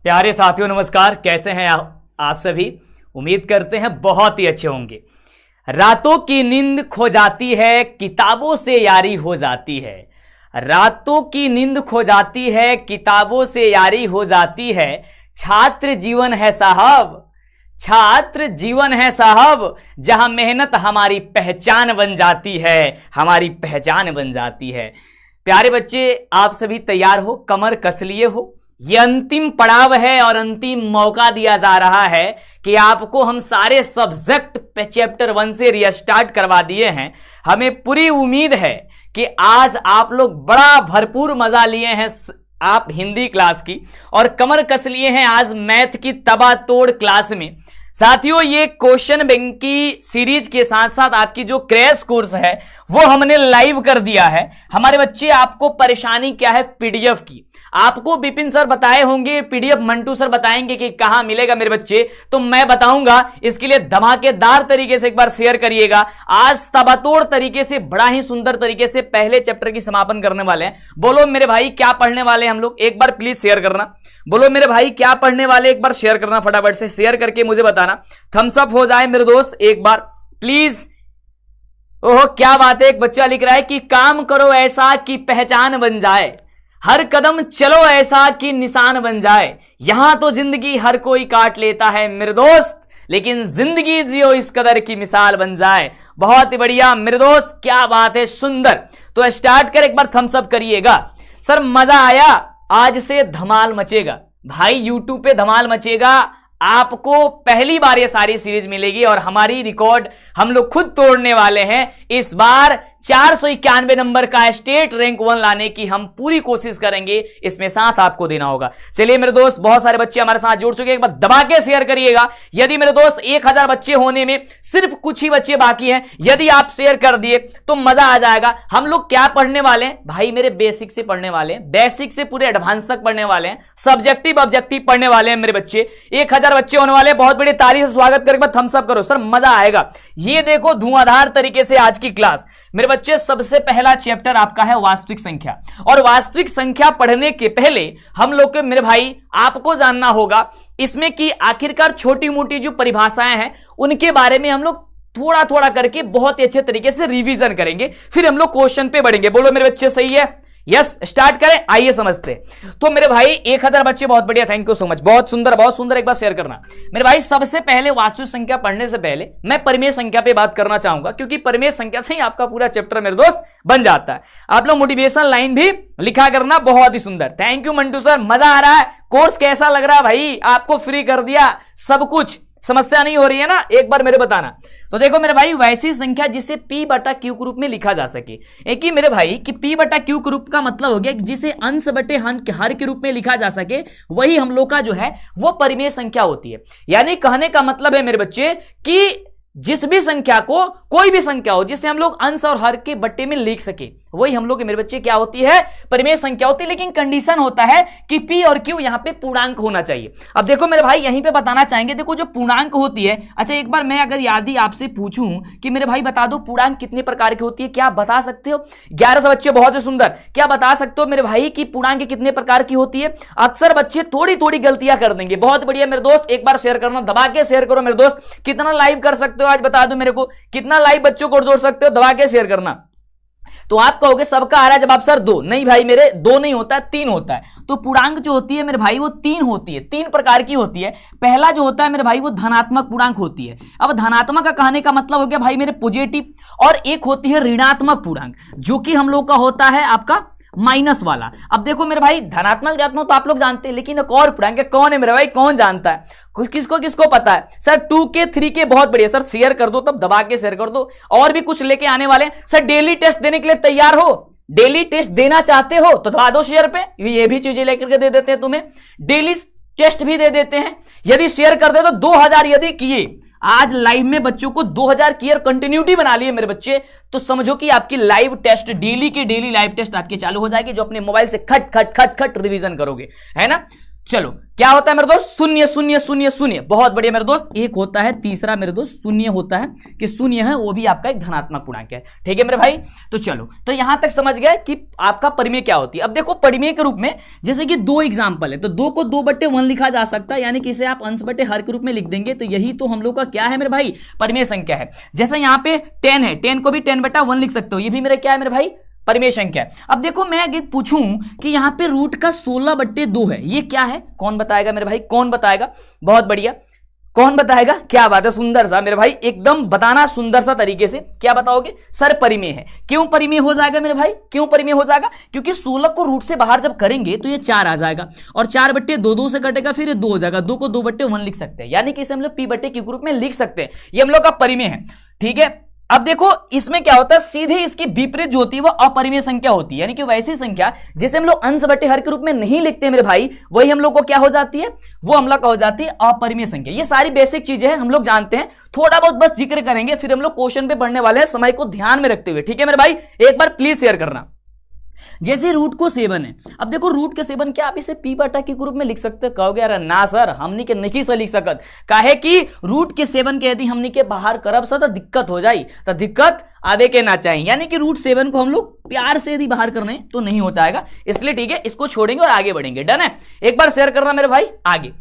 प्यारे साथियों नमस्कार, कैसे हैं आप सभी। उम्मीद करते हैं बहुत ही अच्छे होंगे। रातों की नींद खो जाती है, किताबों से यारी हो जाती है। रातों की नींद खो जाती है, किताबों से यारी हो जाती है। छात्र जीवन है साहब, छात्र जीवन है साहब, जहां मेहनत हमारी पहचान बन जाती है, हमारी पहचान बन जाती है। प्यारे बच्चे, आप सभी तैयार हो, कमर कस लिए हो। ये अंतिम पड़ाव है और अंतिम मौका दिया जा रहा है कि आपको हम सारे सब्जेक्ट पे चैप्टर 1 से रीस्टार्ट करवा दिए हैं। हमें पूरी उम्मीद है कि आज आप लोग बड़ा भरपूर मजा लिए हैं आप हिंदी क्लास की, और कमर कस लिए हैं आज मैथ की तबातोड़ क्लास में। साथियों, ये क्वेश्चन बैंक की सीरीज के साथ साथ आपकी जो क्रैश कोर्स है वो हमने लाइव कर दिया है। हमारे बच्चे, आपको परेशानी क्या है पीडीएफ की, आपको विपिन सर बताए होंगे, पीडीएफ मंटू सर बताएंगे कि कहां मिलेगा मेरे बच्चे, तो मैं बताऊंगा। इसके लिए धमाकेदार तरीके से एक बार शेयर करिएगा। आज तबातोड़ तरीके से, बड़ा ही सुंदर तरीके से पहले चैप्टर की समापन करने वाले हैं। बोलो मेरे भाई क्या पढ़ने वाले हैं हम लोग, एक बार प्लीज शेयर करना। बोलो मेरे भाई क्या पढ़ने वाले, एक बार शेयर करना, फटाफट से शेयर करके मुझे बताना। थम्स अप हो जाए मेरे दोस्त एक बार प्लीज। ओह क्या बात है, एक बच्चा लिख रहा है कि काम करो ऐसा कि पहचान बन जाए, हर कदम चलो ऐसा कि निशान बन जाए। यहां तो जिंदगी हर कोई काट लेता है मेरे दोस्त, लेकिन जिंदगी जियो इस कदर की मिसाल बन जाए। बहुत ही बढ़िया मेरे दोस्त, क्या बात है, सुंदर। तो स्टार्ट कर, एक बार थम्स अप करिएगा। सर मजा आया, आज से धमाल मचेगा भाई, यूट्यूब पे धमाल मचेगा। आपको पहली बार ये सारी सीरीज मिलेगी और हमारी रिकॉर्ड हम लोग खुद तोड़ने वाले हैं। इस बार 491 नंबर का स्टेट रैंक 1 लाने की हम पूरी कोशिश करेंगे, इसमें साथ आपको देना होगा। चलिए मेरे दोस्त, बहुत सारे बच्चे हमारे साथ जुड़ चुके हैं, एक बार दबा के शेयर करिएगा। यदि मेरे दोस्त 1000 बच्चे होने में सिर्फ कुछ ही बच्चे बाकी हैं, यदि आप शेयर कर दिए तो मजा आ जाएगा। हम लोग क्या पढ़ने वाले हैं भाई मेरे, बेसिक से पढ़ने वाले हैं, बेसिक से पूरे एडवांस तक पढ़ने वाले हैं, सब्जेक्टिव ऑब्जेक्टिव पढ़ने वाले हैं मेरे बच्चे। 1000 बच्चे होने वाले, बहुत बड़ी तारीफ से स्वागत करके थम्स अप करो सर, मजा आएगा। ये देखो धुआंधार तरीके से आज की क्लास मेरे बच्चे। सबसे पहला चैप्टर आपका है वास्तविक संख्या, और वास्तविक संख्या पढ़ने के पहले हम लोग के मेरे भाई आपको जानना होगा इसमें कि आखिरकार छोटी मोटी जो परिभाषाएं हैं उनके बारे में हम लोग थोड़ा थोड़ा करके बहुत ही अच्छे तरीके से रिवीजन करेंगे, फिर हम लोग क्वेश्चन पे बढ़ेंगे। बोलो मेरे बच्चे सही है? यस, स्टार्ट करें, आइए समझते। तो मेरे भाई 1000 बच्चे, बहुत बढ़िया, थैंक यू सो मच, बहुत सुंदर बहुत सुंदर। एक बार शेयर करना मेरे भाई। सबसे पहले वास्तविक संख्या पढ़ने से पहले मैं परिमेय संख्या पे बात करना चाहूंगा, क्योंकि परिमेय संख्या से ही आपका पूरा चैप्टर मेरे दोस्त बन जाता है। आप लोग मोटिवेशन लाइन भी लिखा करना, बहुत ही सुंदर, थैंक यू मंटू सर। मजा आ रहा है, कोर्स कैसा लग रहा है भाई, आपको फ्री कर दिया सब कुछ, समस्या नहीं हो रही है ना, एक बार मेरे बताना। तो देखो मेरे भाई, वैसी संख्या जिसे p बटा q के रूप में लिखा जा सके। एक ही मेरे भाई कि p बटा q के रूप का मतलब हो गया कि जिसे अंश बटे हर के रूप में लिखा जा सके, वही हम लोग का जो है वो परिमेय संख्या होती है। यानी कहने का मतलब है मेरे बच्चे कि जिस भी संख्या को, कोई भी संख्या हो जिसे हम लोग अंश और हर के बट्टे में लिख सके, वही हम लोग के मेरे बच्चे क्या होती है, परिमेय संख्या होती है। लेकिन कंडीशन होता है कि p और q यहां पे पूर्णांक होना चाहिए। अब देखो मेरे भाई, यहीं पे बताना चाहेंगे, देखो जो पूर्णांक होती है, अच्छा एक बार मैं अगर यदि आपसे पूछूं कि मेरे भाई बता दो पूर्णांक कितने प्रकार की होती है, क्या आप बता सकते हो? 1100 बच्चे, बहुत ही सुंदर। क्या बता सकते हो मेरे भाई कि पूर्णांक कितने प्रकार की होती है? अक्सर बच्चे थोड़ी थोड़ी गलतियां कर देंगे, बहुत बढ़िया मेरे दोस्त, एक बार शेयर करना, दबा के शेयर करो मेरे दोस्त। कितना लाइव कर सकते हो आज बता दो मेरे को, कितना लाइव बच्चों को जोड़ सकते हो, दबा के शेयर करना। तो आप कहोगे सबका आ रहा है जवाब सर 2, नहीं भाई मेरे 2 नहीं होता है, 3 होता है। तो पूर्णांक जो होती है मेरे भाई वो 3 होती है, 3 प्रकार की होती है। पहला जो होता है मेरे भाई वो धनात्मक पूर्णांक होती है। अब धनात्मक का कहने का मतलब हो गया भाई मेरे पॉजिटिव, और एक होती है ऋणात्मक पूर्णांक, जो कि हम लोग का होता है आपका माइनस वाला। अब देखो मेरे भाई, धनात्मक ऋणात्मक तो आप लोग जानते हैं, लेकिन एक और पूर्णांक कौन है मेरे भाई, कौन जानता है? किसको किसको पता है सर? 2K 3K, बहुत बढ़िया सर, शेयर कर दो, तब दबा के शेयर कर दो। और भी कुछ लेके आने वाले सर, डेली टेस्ट देने के लिए तैयार हो? डेली टेस्ट देना चाहते हो तो दबा दो शेयर पे, ये भी चीजें लेकर के दे देते हैं तुम्हें, डेली टेस्ट भी दे देते हैं। यदि शेयर कर दे तो 2000 यदि किए आज लाइव में बच्चों को 2000 की कंटिन्यूटी बना लिए मेरे बच्चे, तो समझो कि आपकी लाइव टेस्ट, डेली की डेली लाइव टेस्ट आपके चालू हो जाएगी, जो अपने मोबाइल से खट खट खट खट रिवीजन करोगे, है ना। चलो क्या होता है मेरे दोस्त, शून्य शून्य शून्य शून्य, बहुत बढ़िया मेरे दोस्त। एक होता है तीसरा मेरे दोस्त शून्य होता है कि शून्य है वो भी आपका एक धनात्मक पूर्णांक है, ठीक है मेरे भाई। तो चलो तो यहां तक समझ गए कि आपका परिमेय क्या होती है। अब देखो परिमेय के रूप में जैसे कि दो एग्जाम्पल है, तो 2 को 2/1 लिखा जा सकता है, यानी कि इसे आप अंश बटे हर के रूप में लिख देंगे, तो यही तो हम लोग का क्या है मेरे भाई, परिमेय संख्या है। जैसे यहाँ पे 10 है, 10 को भी 10/1 लिख सकते हो, ये भी मेरा क्या है मेरे भाई, परिमेय संख्या है। अब देखो मैं अगर पूछूं कि यहां पे रूट का 16/2 है, ये क्या है, कौन बताएगा मेरे भाई, कौन बताएगा, बहुत बढ़िया, कौन बताएगा, क्या बात है, सुंदर सा मेरे भाई, एकदम बताना सुंदर सा तरीके से, क्या बताओगे सर, परिमेय है। क्यों परिमेय हो जाएगा मेरे भाई, क्यों परिमेय हो जाएगा, क्योंकि 16 को रूट से बाहर जब करेंगे तो ये 4 आ जाएगा, और 4/2 2 से कटेगा, फिर ये 2 हो जाएगा, 2 को 2/1 लिख सकते हैं, यानी कि इसे हम लोग p/q के रूप में लिख सकते हैं, ये हम लोग का परिमेय है, ठीक है। अब देखो इसमें क्या होता है, सीधे इसकी विपरीत जो होती है वो अपरिमेय संख्या होती है, यानी कि वैसी संख्या जिसे हम लोग अंश बटे हर के रूप में नहीं लिखते मेरे भाई, वही हम लोग को क्या हो जाती है, वो हम लोग का हो जाती है अपरिमेय संख्या। ये सारी बेसिक चीजें हैं, हम लोग जानते हैं, थोड़ा बहुत बस जिक्र करेंगे, फिर हम लोग क्वेश्चन पे पढ़ने वाले हैं, समय को ध्यान में रखते हुए, ठीक है मेरे भाई, एक बार प्लीज शेयर करना। जैसे रूट को 7 है, अब देखो रूट के 7 क्या आप इसे p/q के रूप में लिख सकते हो, कहोगे यार ना सर हमनी के नहीं से लिख सकत, काहे कि रूट के 7 के यदि हमनी के बाहर करब सर तो दिक्कत हो जाई, तो दिक्कत आवे के ना चाहिए, यानी कि रूट 7 को हम लोग प्यार से यदि बाहर करने तो नहीं हो जाएगा, इसलिए ठीक है इसको छोड़ेंगे और आगे बढ़ेंगे, डन है। एक बार शेयर करना मेरे भाई आगे।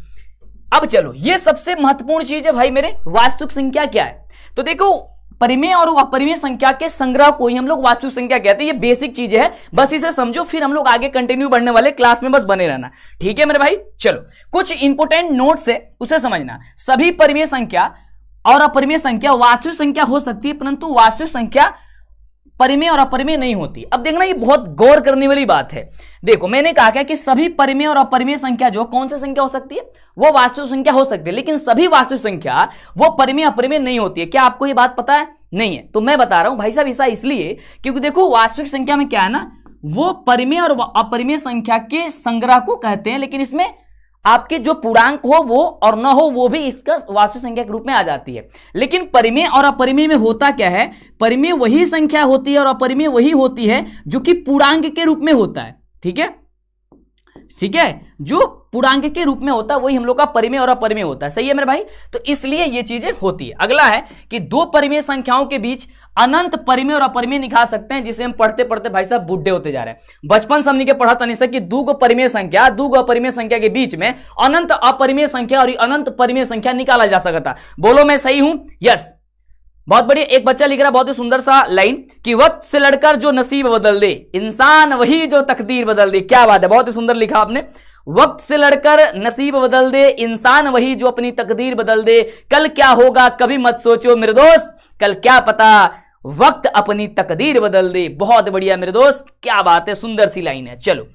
अब चलो ये सबसे महत्वपूर्ण चीज है भाई मेरे, वास्तविक संख्या क्या है, तो देखो परिमेय और अपरिमेय संख्या के संग्रह को ही हम लोग वास्तविक संख्या कहते हैं, ये बेसिक चीजें है, बस इसे समझो, फिर हम लोग आगे कंटिन्यू बढ़ने वाले, क्लास में बस बने रहना, ठीक है मेरे भाई। चलो कुछ इंपोर्टेंट नोट्स है उसे समझना, सभी परिमेय संख्या और अपरिमेय संख्या वास्तविक संख्या हो सकती है, परंतु वास्तविक संख्या परिमेय और अपरिमेय नहीं होती। अब देखना ये बहुत गौर करने वाली बात है, देखो मैंने कहा कि सभी परिमेय और अपरिमेय संख्या जो कौन सी संख्या हो सकती है, वो वास्तविक संख्या हो सकती है, लेकिन सभी वास्तविक संख्या वो परिमेय अपरिमेय नहीं होती है। क्या आपको ये बात पता है, नहीं है, तो मैं बता रहा हूं भाई साहब, ऐसा इसलिए क्योंकि देखो वास्तविक संख्या में क्या है ना, वो परिमेय और अपरिमेय संख्या के संग्रह को कहते हैं, लेकिन इसमें आपके जो पूर्णांक हो वो और न हो वो भी इसका वास्तविक संख्या के रूप में आ जाती है। लेकिन परिमेय और अपरिमेय में होता क्या है, परिमेय वही संख्या होती है और अपरिमेय वही होती है जो कि पूर्णांक के रूप में होता है, ठीक है, ठीक है, जो पूर्णांक के रूप में होता है वही हम लोग का परिमेय और अपरिमेय होता है, सही है मेरे भाई। तो इसलिए ये चीजें होती है। अगला है कि दो परिमेय संख्याओं के बीच अनंत परिमेय और अपरिमेय निकाल सकते हैं, जिसे हम पढ़ते पढ़ते भाई साहब बुढ़े होते जा रहे हैं। बचपन से हमने के पढ़ा था नहीं सर कि दो परिमेय संख्या, दो अपरिमेय संख्या के बीच में अनंत अपरिमेय संख्या और अनंत परिमेय संख्या निकाला जा सकता। बोलो मैं सही हूं, यस, बहुत बढ़िया। एक बच्चा लिख रहा बहुत ही सुंदर सा लाइन कि वक्त से लड़कर जो नसीब बदल दे, इंसान वही जो तकदीर बदल दे। क्या बात है, बहुत ही सुंदर लिखा आपने। वक्त से लड़कर नसीब बदल दे, इंसान वही जो अपनी तकदीर बदल दे। कल क्या होगा कभी मत सोचो मेरे दोस्त, कल क्या पता वक्त अपनी तकदीर बदल दे। बहुत बढ़िया मेरे दोस्त, क्या बात है, सुंदर सी लाइन है। चलो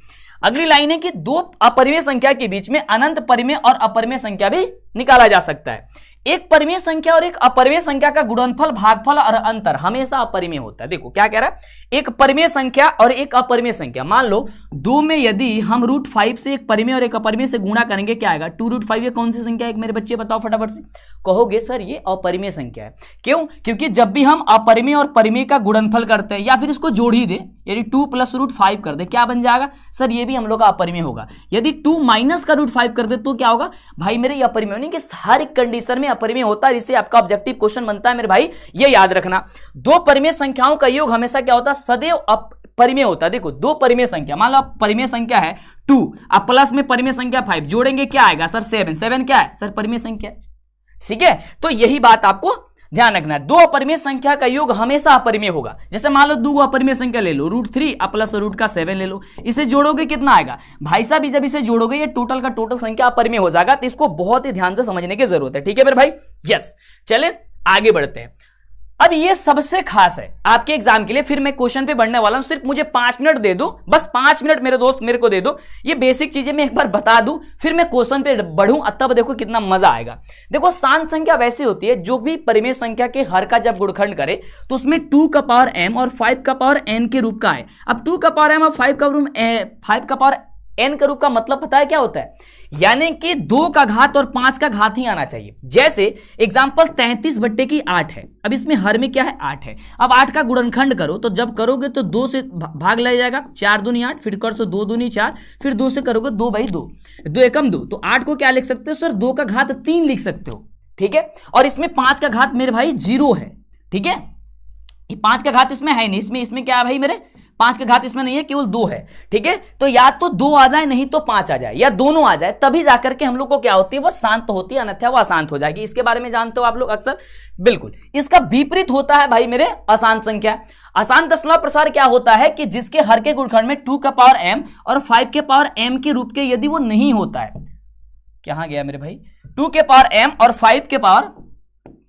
अगली लाइन है कि दो अपरिमेय संख्या के बीच में अनंत परिमेय और अपरिमेय संख्या भी निकाला जा सकता है। एक परिमेय संख्या और एक अपरिमेय संख्या का गुणनफल, भागफल और अंतर हमेशा अपरिमेय होता है। देखो क्या कह रहा है, एक परिमेय संख्या और एक अपरिमेय संख्या। मान लो दो में यदि हम √5 से एक परिमेय और एक अपरिमेय से गुणा करेंगे, क्या आएगा 2√5। ये कौन सी संख्या है, मेरे बच्चे बताओ फटाफट से। कहोगे सर ये अपरिमेय संख्या है। क्यों? क्योंकि जब भी हम अपरिमेय और परिमेय का गुणनफल करते हैं या फिर इसको जोड़ ही दे, यदि 2 + √5 कर दे, क्या बन जाएगा सर, ये भी हम लोग का अपरिमेय होगा। यदि 2 - का √5 कर दे तो क्या होगा भाई मेरे, ये अपरिमेय नहीं कि हर एक कंडीशन में अपरिमेय होता है। इससे आपका ऑब्जेक्टिव क्वेश्चन बनता है मेरे भाई, ये याद रखना। दो परिमेय संख्याओं का योग हमेशा क्या होता है, सदैव परिमेय होता है। देखो दो परिमेय संख्या, मान लो परिमेय संख्या है 2, अब प्लस में परिमेय संख्या 5 जोड़ेंगे, क्या आएगा सर 7। 7 क्या है सर, परिमेय संख्या, ठीक है। तो यही बात आपको ध्यान रखना है, दो अपरिमेय संख्या का योग हमेशा अपरिमेय होगा। जैसे मान लो दो अपरिमेय संख्या ले लो, √3 प्लस √7 ले लो, इसे जोड़ोगे कितना आएगा भाई साहब, जब इसे जोड़ोगे ये टोटल का टोटल संख्या अपरिमेय हो जाएगा। तो इसको बहुत ही ध्यान से समझने की जरूरत है, ठीक है मेरे भाई, यस। चले आगे बढ़ते हैं। अब ये सबसे खास है आपके एग्जाम के लिए, फिर मैं क्वेश्चन पे बढ़ने वाला हूं। सिर्फ मुझे 5 मिनट दे दो, बस 5 मिनट मेरे दोस्त मेरे को दे दो। ये बेसिक चीजें मैं एक बार बता दूं, फिर मैं क्वेश्चन पे बढ़ूं, तब देखो कितना मजा आएगा। देखो शांत संख्या वैसी होती है जो भी परिमेय संख्या के हर का जब गुणनखंड करे तो उसमें 2 का पावर m और 5 का पावर n के रूप का है। अब 2 का पावर m और 5 का पावर n का रूप का मतलब पता है क्या होता है, यानी कि 2 का घात और 5 का घात ही आना चाहिए। जैसे एग्जांपल 33/8 है, अब इसमें हर में क्या है 8 है। अब 8 का गुणनखंड करो, तो जब करोगे तो 2 से भाग लग जाएगा, 4 दूनी 8, फिर कर सो 2 दूनी 4, फिर 2 से करोगे 2/2, 2 एकम 2, तो 8 को क्या लिख सकते हो सर, 2 का घात 3 लिख सकते हो, ठीक है। और इसमें 5 का घात मेरे भाई 0 है, ठीक है, 5 का घात इसमें है नहीं, इसमें क्या है भाई मेरे 5 का घात इसमें नहीं है, केवल 2 है, ठीक है। तो या तो 2 आ जाए नहीं तो 5 आ जाए, या दोनों आ जाए, तभी जाकर के हम लोग को क्या होती है वो शांत होती है, अन्यथा वो अशांत हो जाएगी। इसके बारे में जानते हो आप लोग अक्सर, बिल्कुल। इसका विपरीत होता है भाई मेरे अशांत संख्या। अशांत दशमलव प्रसार क्या होता है कि जिसके हर के गुणनखंड में 2 का पावर m और 5 के पावर m के रूप के यदि वो नहीं होता है, कहां गया मेरे भाई, 2 के पावर m और 5 के पावर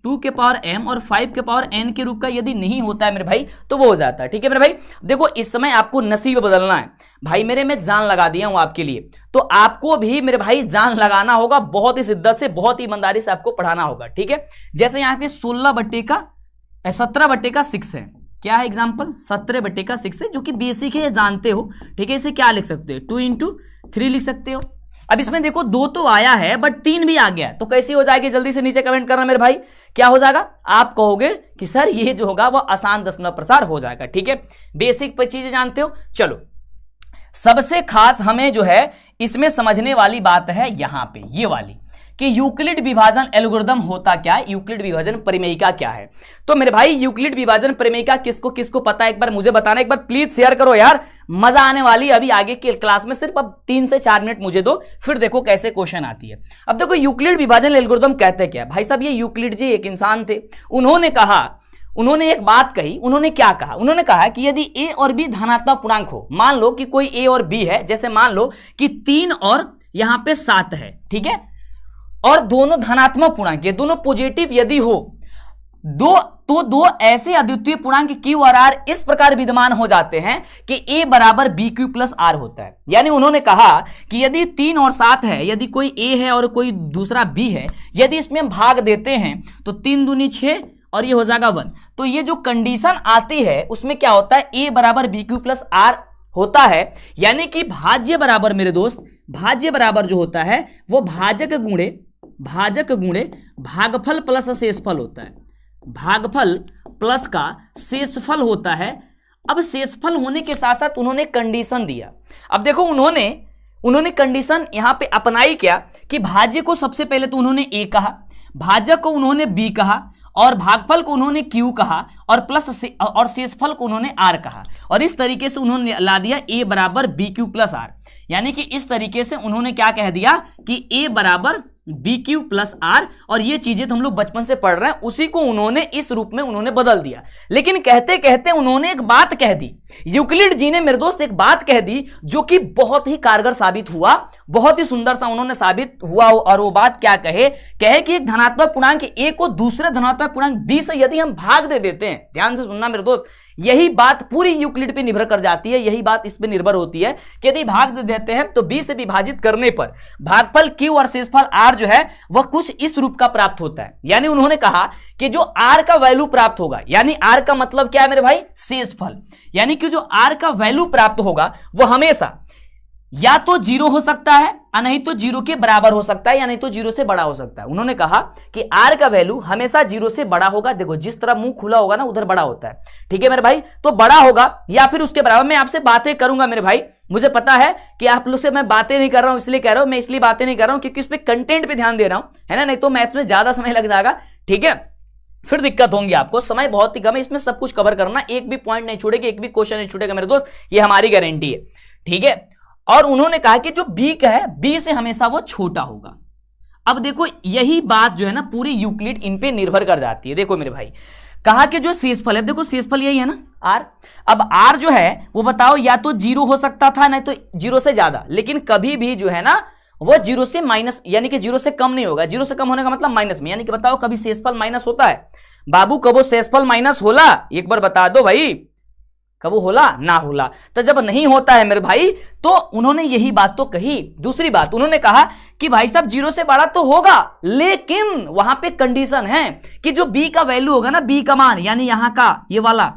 2 के पावर m और 5 के पावर n के रूप का यदि नहीं होता है मेरे भाई, तो वो हो जाता है, ठीक है मेरे भाई। देखो इस समय आपको नसीब बदलना है भाई मेरे, मैं जान लगा दिया हूं आपके लिए, तो आपको भी मेरे भाई जान लगाना होगा, बहुत ही शिद्दत से, बहुत ही ईमानदारी से आपको पढ़ाना होगा, ठीक है। जैसे यहाँ पे 17/6 है, क्या है एग्जाम्पल, 17/6 है, जो कि बेसिक है, जानते हो, ठीक है। इसे क्या लिख सकते हो, 2 × 3 लिख सकते हो। अब इसमें देखो 2 तो आया है बट 3 भी आ गया, तो कैसी हो जाएगी, जल्दी से नीचे कमेंट करना मेरे भाई, क्या हो जाएगा, आप कहोगे कि सर ये जो होगा वह आसान दशमलव प्रसार हो जाएगा, ठीक है। बेसिक पर चीजें जानते हो। चलो सबसे खास हमें जो है इसमें समझने वाली बात है यहां पे ये वाली, कि यूक्लिड विभाजन एल्गोरिदम होता क्या है, यूक्लिड विभाजन परिमेयिका क्या है। तो मेरे भाई यूक्लिड विभाजन परिमेयिका किसको किसको पता है, एक बार मुझे बताना, एक बार प्लीज शेयर करो यार, मजा आने वाली अभी आगे के क्लास में। सिर्फ अब 3 से 4 मिनट मुझे दो, फिर देखो कैसे क्वेश्चन आती है। अब देखो यूक्लिड विभाजन एल्गोरिदम कहते क्या भाई साहब, ये यूक्लिड जी एक इंसान थे, उन्होंने कहा, उन्होंने एक बात कही, उन्होंने क्या कहा, उन्होंने कहा कि यदि a और b धनात्मक पूर्णांक हो, मान लो कि कोई a और b है, जैसे मान लो कि 3 और यहां पे 7 है, ठीक है, और दोनों धनात्मक पूर्णांक, ये दोनों पॉजिटिव यदि हो, दो ऐसे अद्वितीय पूर्णांक q और r इस प्रकार विद्यमान हो जाते हैं कि a बराबर bq प्लस r होता है। यानी उन्होंने कहा कि यदि 3 और 7 है, यदि कोई a है और कोई दूसरा b है, यदि इसमें हम भाग देते हैं तो 3 दूनी 6 और ये हो जाएगा 1, तो ये जो कंडीशन आती है उसमें क्या होता है, a बराबर bq प्लस r होता है। यानी कि भाज्य बराबर मेरे दोस्त, भाज्य बराबर जो होता है वो भाजक गुणे भागफल प्लस शेषफल होता है, भागफल प्लस का शेषफल होता है। अब शेषफल होने के साथ साथ उन्होंने कंडीशन दिया। अब देखो उन्होंने कंडीशन यहां पे अपनाई क्या, कि भाज्य को सबसे पहले तो उन्होंने a कहा, भाजक को उन्होंने b कहा, और भागफल को उन्होंने q कहा, और प्लस और शेषफल को उन्होंने r कहा, और इस तरीके से उन्होंने ला दिया a बराबर bq प्लस r। यानी कि इस तरीके से उन्होंने क्या कह दिया कि a बराबर bq प्लस r, और ये चीजें तो हम लोग बचपन से पढ़ रहे हैं, उसी को उन्होंने इस रूप में उन्होंने बदल दिया। लेकिन कहते कहते उन्होंने एक बात कह दी, यूक्लिड जी ने मेरे दोस्त एक बात कह दी जो कि बहुत ही कारगर साबित हुआ, बहुत ही सुंदर सा उन्होंने साबित हुआ। और वो बात क्या कहे कि एक धनात्मक पूर्णांक a को दूसरे धनात्मक पूर्णांक b से यदि हम भाग दे देते हैं, ध्यान से सुनना मेरे दोस्त, यही बात पूरी यूक्लिड पे निर्भर कर जाती है, यही बात इस पे निर्भर होती है कि यदि भाग दे देते हैं तो b से विभाजित करने पर भागफल q और शेषफल r जो है वह कुछ इस रूप का प्राप्त होता है। यानी उन्होंने कहा कि जो r का वैल्यू प्राप्त होगा, यानी r का मतलब क्या है मेरे भाई, शेषफल, यानी कि जो r का वैल्यू प्राप्त होगा वह हमेशा या तो 0 हो सकता है, या नहीं तो 0 के बराबर हो सकता है, या नहीं तो 0 से बड़ा हो सकता है। उन्होंने कहा कि r का वैल्यू हमेशा 0 से बड़ा होगा। देखो जिस तरह मुंह खुला होगा ना उधर बड़ा होता है, ठीक है मेरे भाई, तो बड़ा होगा या फिर उसके बराबर। मैं आपसे बातें करूंगा मेरे भाई, मुझे पता है कि आप लोग से मैं बातें नहीं कर रहा हूं, इसलिए कह रहा हूं, मैं इसलिए बातें नहीं कर रहा हूं क्योंकि इस पे कंटेंट पे ध्यान दे रहा हूं, है ना, नहीं तो मैथ्स में ज्यादा समय लग जाएगा, ठीक है, फिर दिक्कत होंगी आपको, समय बहुत ही कम है, इसमें सब कुछ कवर करना, एक भी पॉइंट नहीं छूटेगा, एक भी क्वेश्चन नहीं छूटेगा मेरे दोस्त, ये हमारी गारंटी है, ठीक है। और उन्होंने कहा कि जो b का है b से हमेशा वो छोटा होगा। अब देखो यही बात जो है ना पूरी यूक्लिड इन पे निर्भर कर जाती है। देखो मेरे भाई, कहा कि जो शेषफल है, देखो शेषफल यही है ना r, अब r जो है वो बताओ या तो 0 हो सकता था, नहीं तो 0 से ज्यादा, लेकिन कभी भी जो है ना वो 0 से माइनस, यानी कि 0 से कम नहीं होगा। 0 से कम होने का मतलब माइनस में, यानी कि बताओ कभी शेषफल माइनस होता है बाबू, कबो शेषफल माइनस होला, एक बार बता दो भाई, कबो होला ना होला। तो जब नहीं होता है मेरे भाई तो उन्होंने यही बात तो कही। दूसरी बात उन्होंने कहा कि भाई साहब 0 से बड़ा तो होगा, लेकिन वहां पे कंडीशन है कि जो b का वैल्यू होगा ना, b का मान, यानी यहां का ये वाला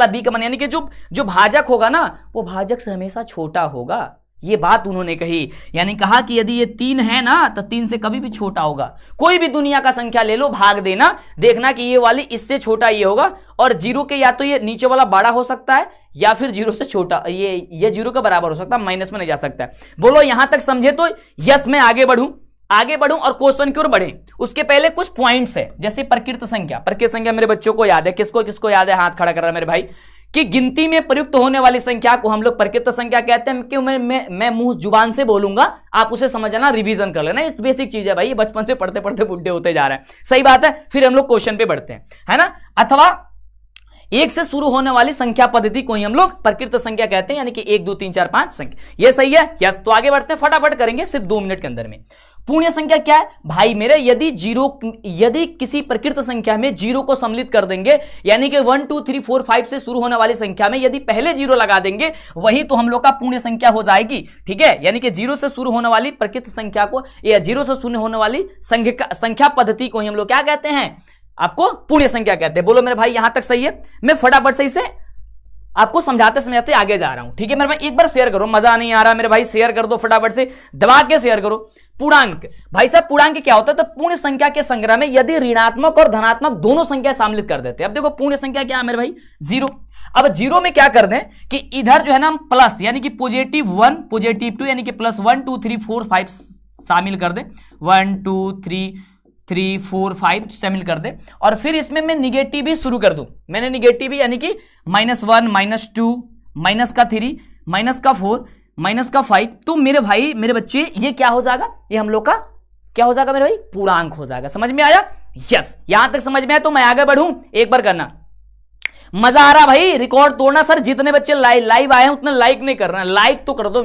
b का मान, यानी कि जो भाजक होगा ना वो भाजक से हमेशा छोटा होगा। ये बात उन्होंने कही, यानी कहा कि यदि ये 3 है ना तो 3 से कभी भी छोटा होगा। कोई भी दुनिया का संख्या ले लो, भाग देना, देखना कि ये वाली इससे छोटा ये होगा, और 0 के या तो ये नीचे वाला बड़ा हो सकता है या फिर 0 से छोटा, ये 0 के बराबर हो सकता है, माइनस में नहीं जा सकता है। बोलो यहां तक समझे तो यस, मैं आगे बढ़ूं और क्वेश्चन की ओर बढ़े। उसके पहले कुछ पॉइंट्स है, जैसे प्रकृत संख्या मेरे बच्चों को याद है, किसको याद है, हाथ खड़ा कर रहा है मेरे भाई, कि गिनती में प्रयुक्त होने वाली संख्या को हम लोग प्रकृत संख्या कहते हैं। क्यों मैं मुंह जुबान से बोलूंगा, आप उसे समझना, रिवीजन कर लेना, ये बेसिक चीज है भाई, बचपन से पढ़ते पढ़ते बुढ़े होते जा रहे हैं। सही बात है, फिर हम लोग क्वेश्चन पे बढ़ते हैं, है ना। अथवा 1 से शुरू होने वाली संख्या पद्धति को ही हम लोग प्रकृत संख्या कहते हैं, यानी कि 1 2 3 4 5 संख्या। ये सही है, यस। तो आगे बढ़ते हैं, फटाफट करेंगे, सिर्फ 2 मिनट के अंदर में। पूर्ण संख्या क्या है भाई मेरे, यदि किसी प्रकृत संख्या में 0 को सम्मिलित कर देंगे, यानी कि 1 2 3 4 5 से शुरू होने वाली संख्या में यदि पहले 0 लगा देंगे, वही तो हम लोग का पूर्ण संख्या हो जाएगी। ठीक है, यानी कि 0 से शुरू होने वाली प्रकृत संख्या को, या 0 से शुरू होने वाली संख्या पद्धति को ही हम लोग क्या कहते हैं, आपको पूर्ण संख्या कहते हैं। बोलो मेरे भाई यहां तक सही है। मैं फटाफट सही से आपको समझाते आगे जा रहा हूं। ठीक है मेरे भाई, एक बार शेयर करो, मजा नहीं आ रहा मेरे भाई, शेयर कर दो फटाफट से, दबा के शेयर करो। पूर्णांक, भाई साहब पूर्णांक क्या होता है, तो पूर्ण संख्या के संग्रह में यदि ऋणात्मक और धनात्मक दोनों संख्या शामिल कर देते हैं। अब देखो पूर्ण संख्या क्या है मेरे भाई, 0। अब 0 में क्या कर दें कि इधर जो है ना हम प्लस, यानी कि +1 +2 यानी कि +1 2 3 4 5 शामिल कर दें, 1 2 3 4 5 शामिल कर दे, और फिर इसमें मैं निगेटिव भी शुरू कर दूं। मैंने निगेटिव भी, यानी कि -1 -2 -3 -4 -5, तो मेरे भाई मेरे बच्चे ये क्या हो जाएगा, ये हम लोग का क्या हो जाएगा मेरे भाई, पूर्णांक हो जाएगा। समझ में आया, यस। यहां तक समझ में आया तो मैं आगे बढ़ूं, एक बार करना। मजा आ रहा भाई, रिकॉर्ड तोड़ना सर, जितने बच्चे लाइव आए हैं उतने लाइक नहीं कर रहे हैं, लाइक तो कर दो,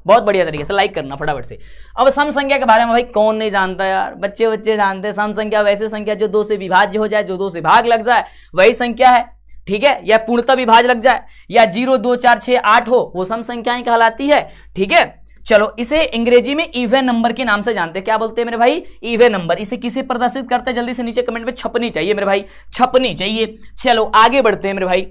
बहुत बढ़िया तरीके से लाइक करना फटाफट से। अब सम संख्या के बारे में भाई कौन नहीं जानता यार, बच्चे जानते हैं। सम संख्या वैसे संख्या जो 2 से विभाज्य हो जाए, जो 2 से भाग लग जाए, वही संख्या है। ठीक है, या पूर्णतः विभाज्य लग जाए, या 0 2 4 6 8 हो, वो सम संख्याएं कहलाती है। ठीक है, चलो इसे अंग्रेजी में इवन नंबर के नाम से जानते हैं। क्या बोलते हैं मेरे भाई, इवन नंबर। इसे किसे प्रदर्शित करते हैं, जल्दी से नीचे कमेंट में छपनी चाहिए मेरे भाई, छपनी चाहिए। चलो आगे बढ़ते हैं मेरे भाई,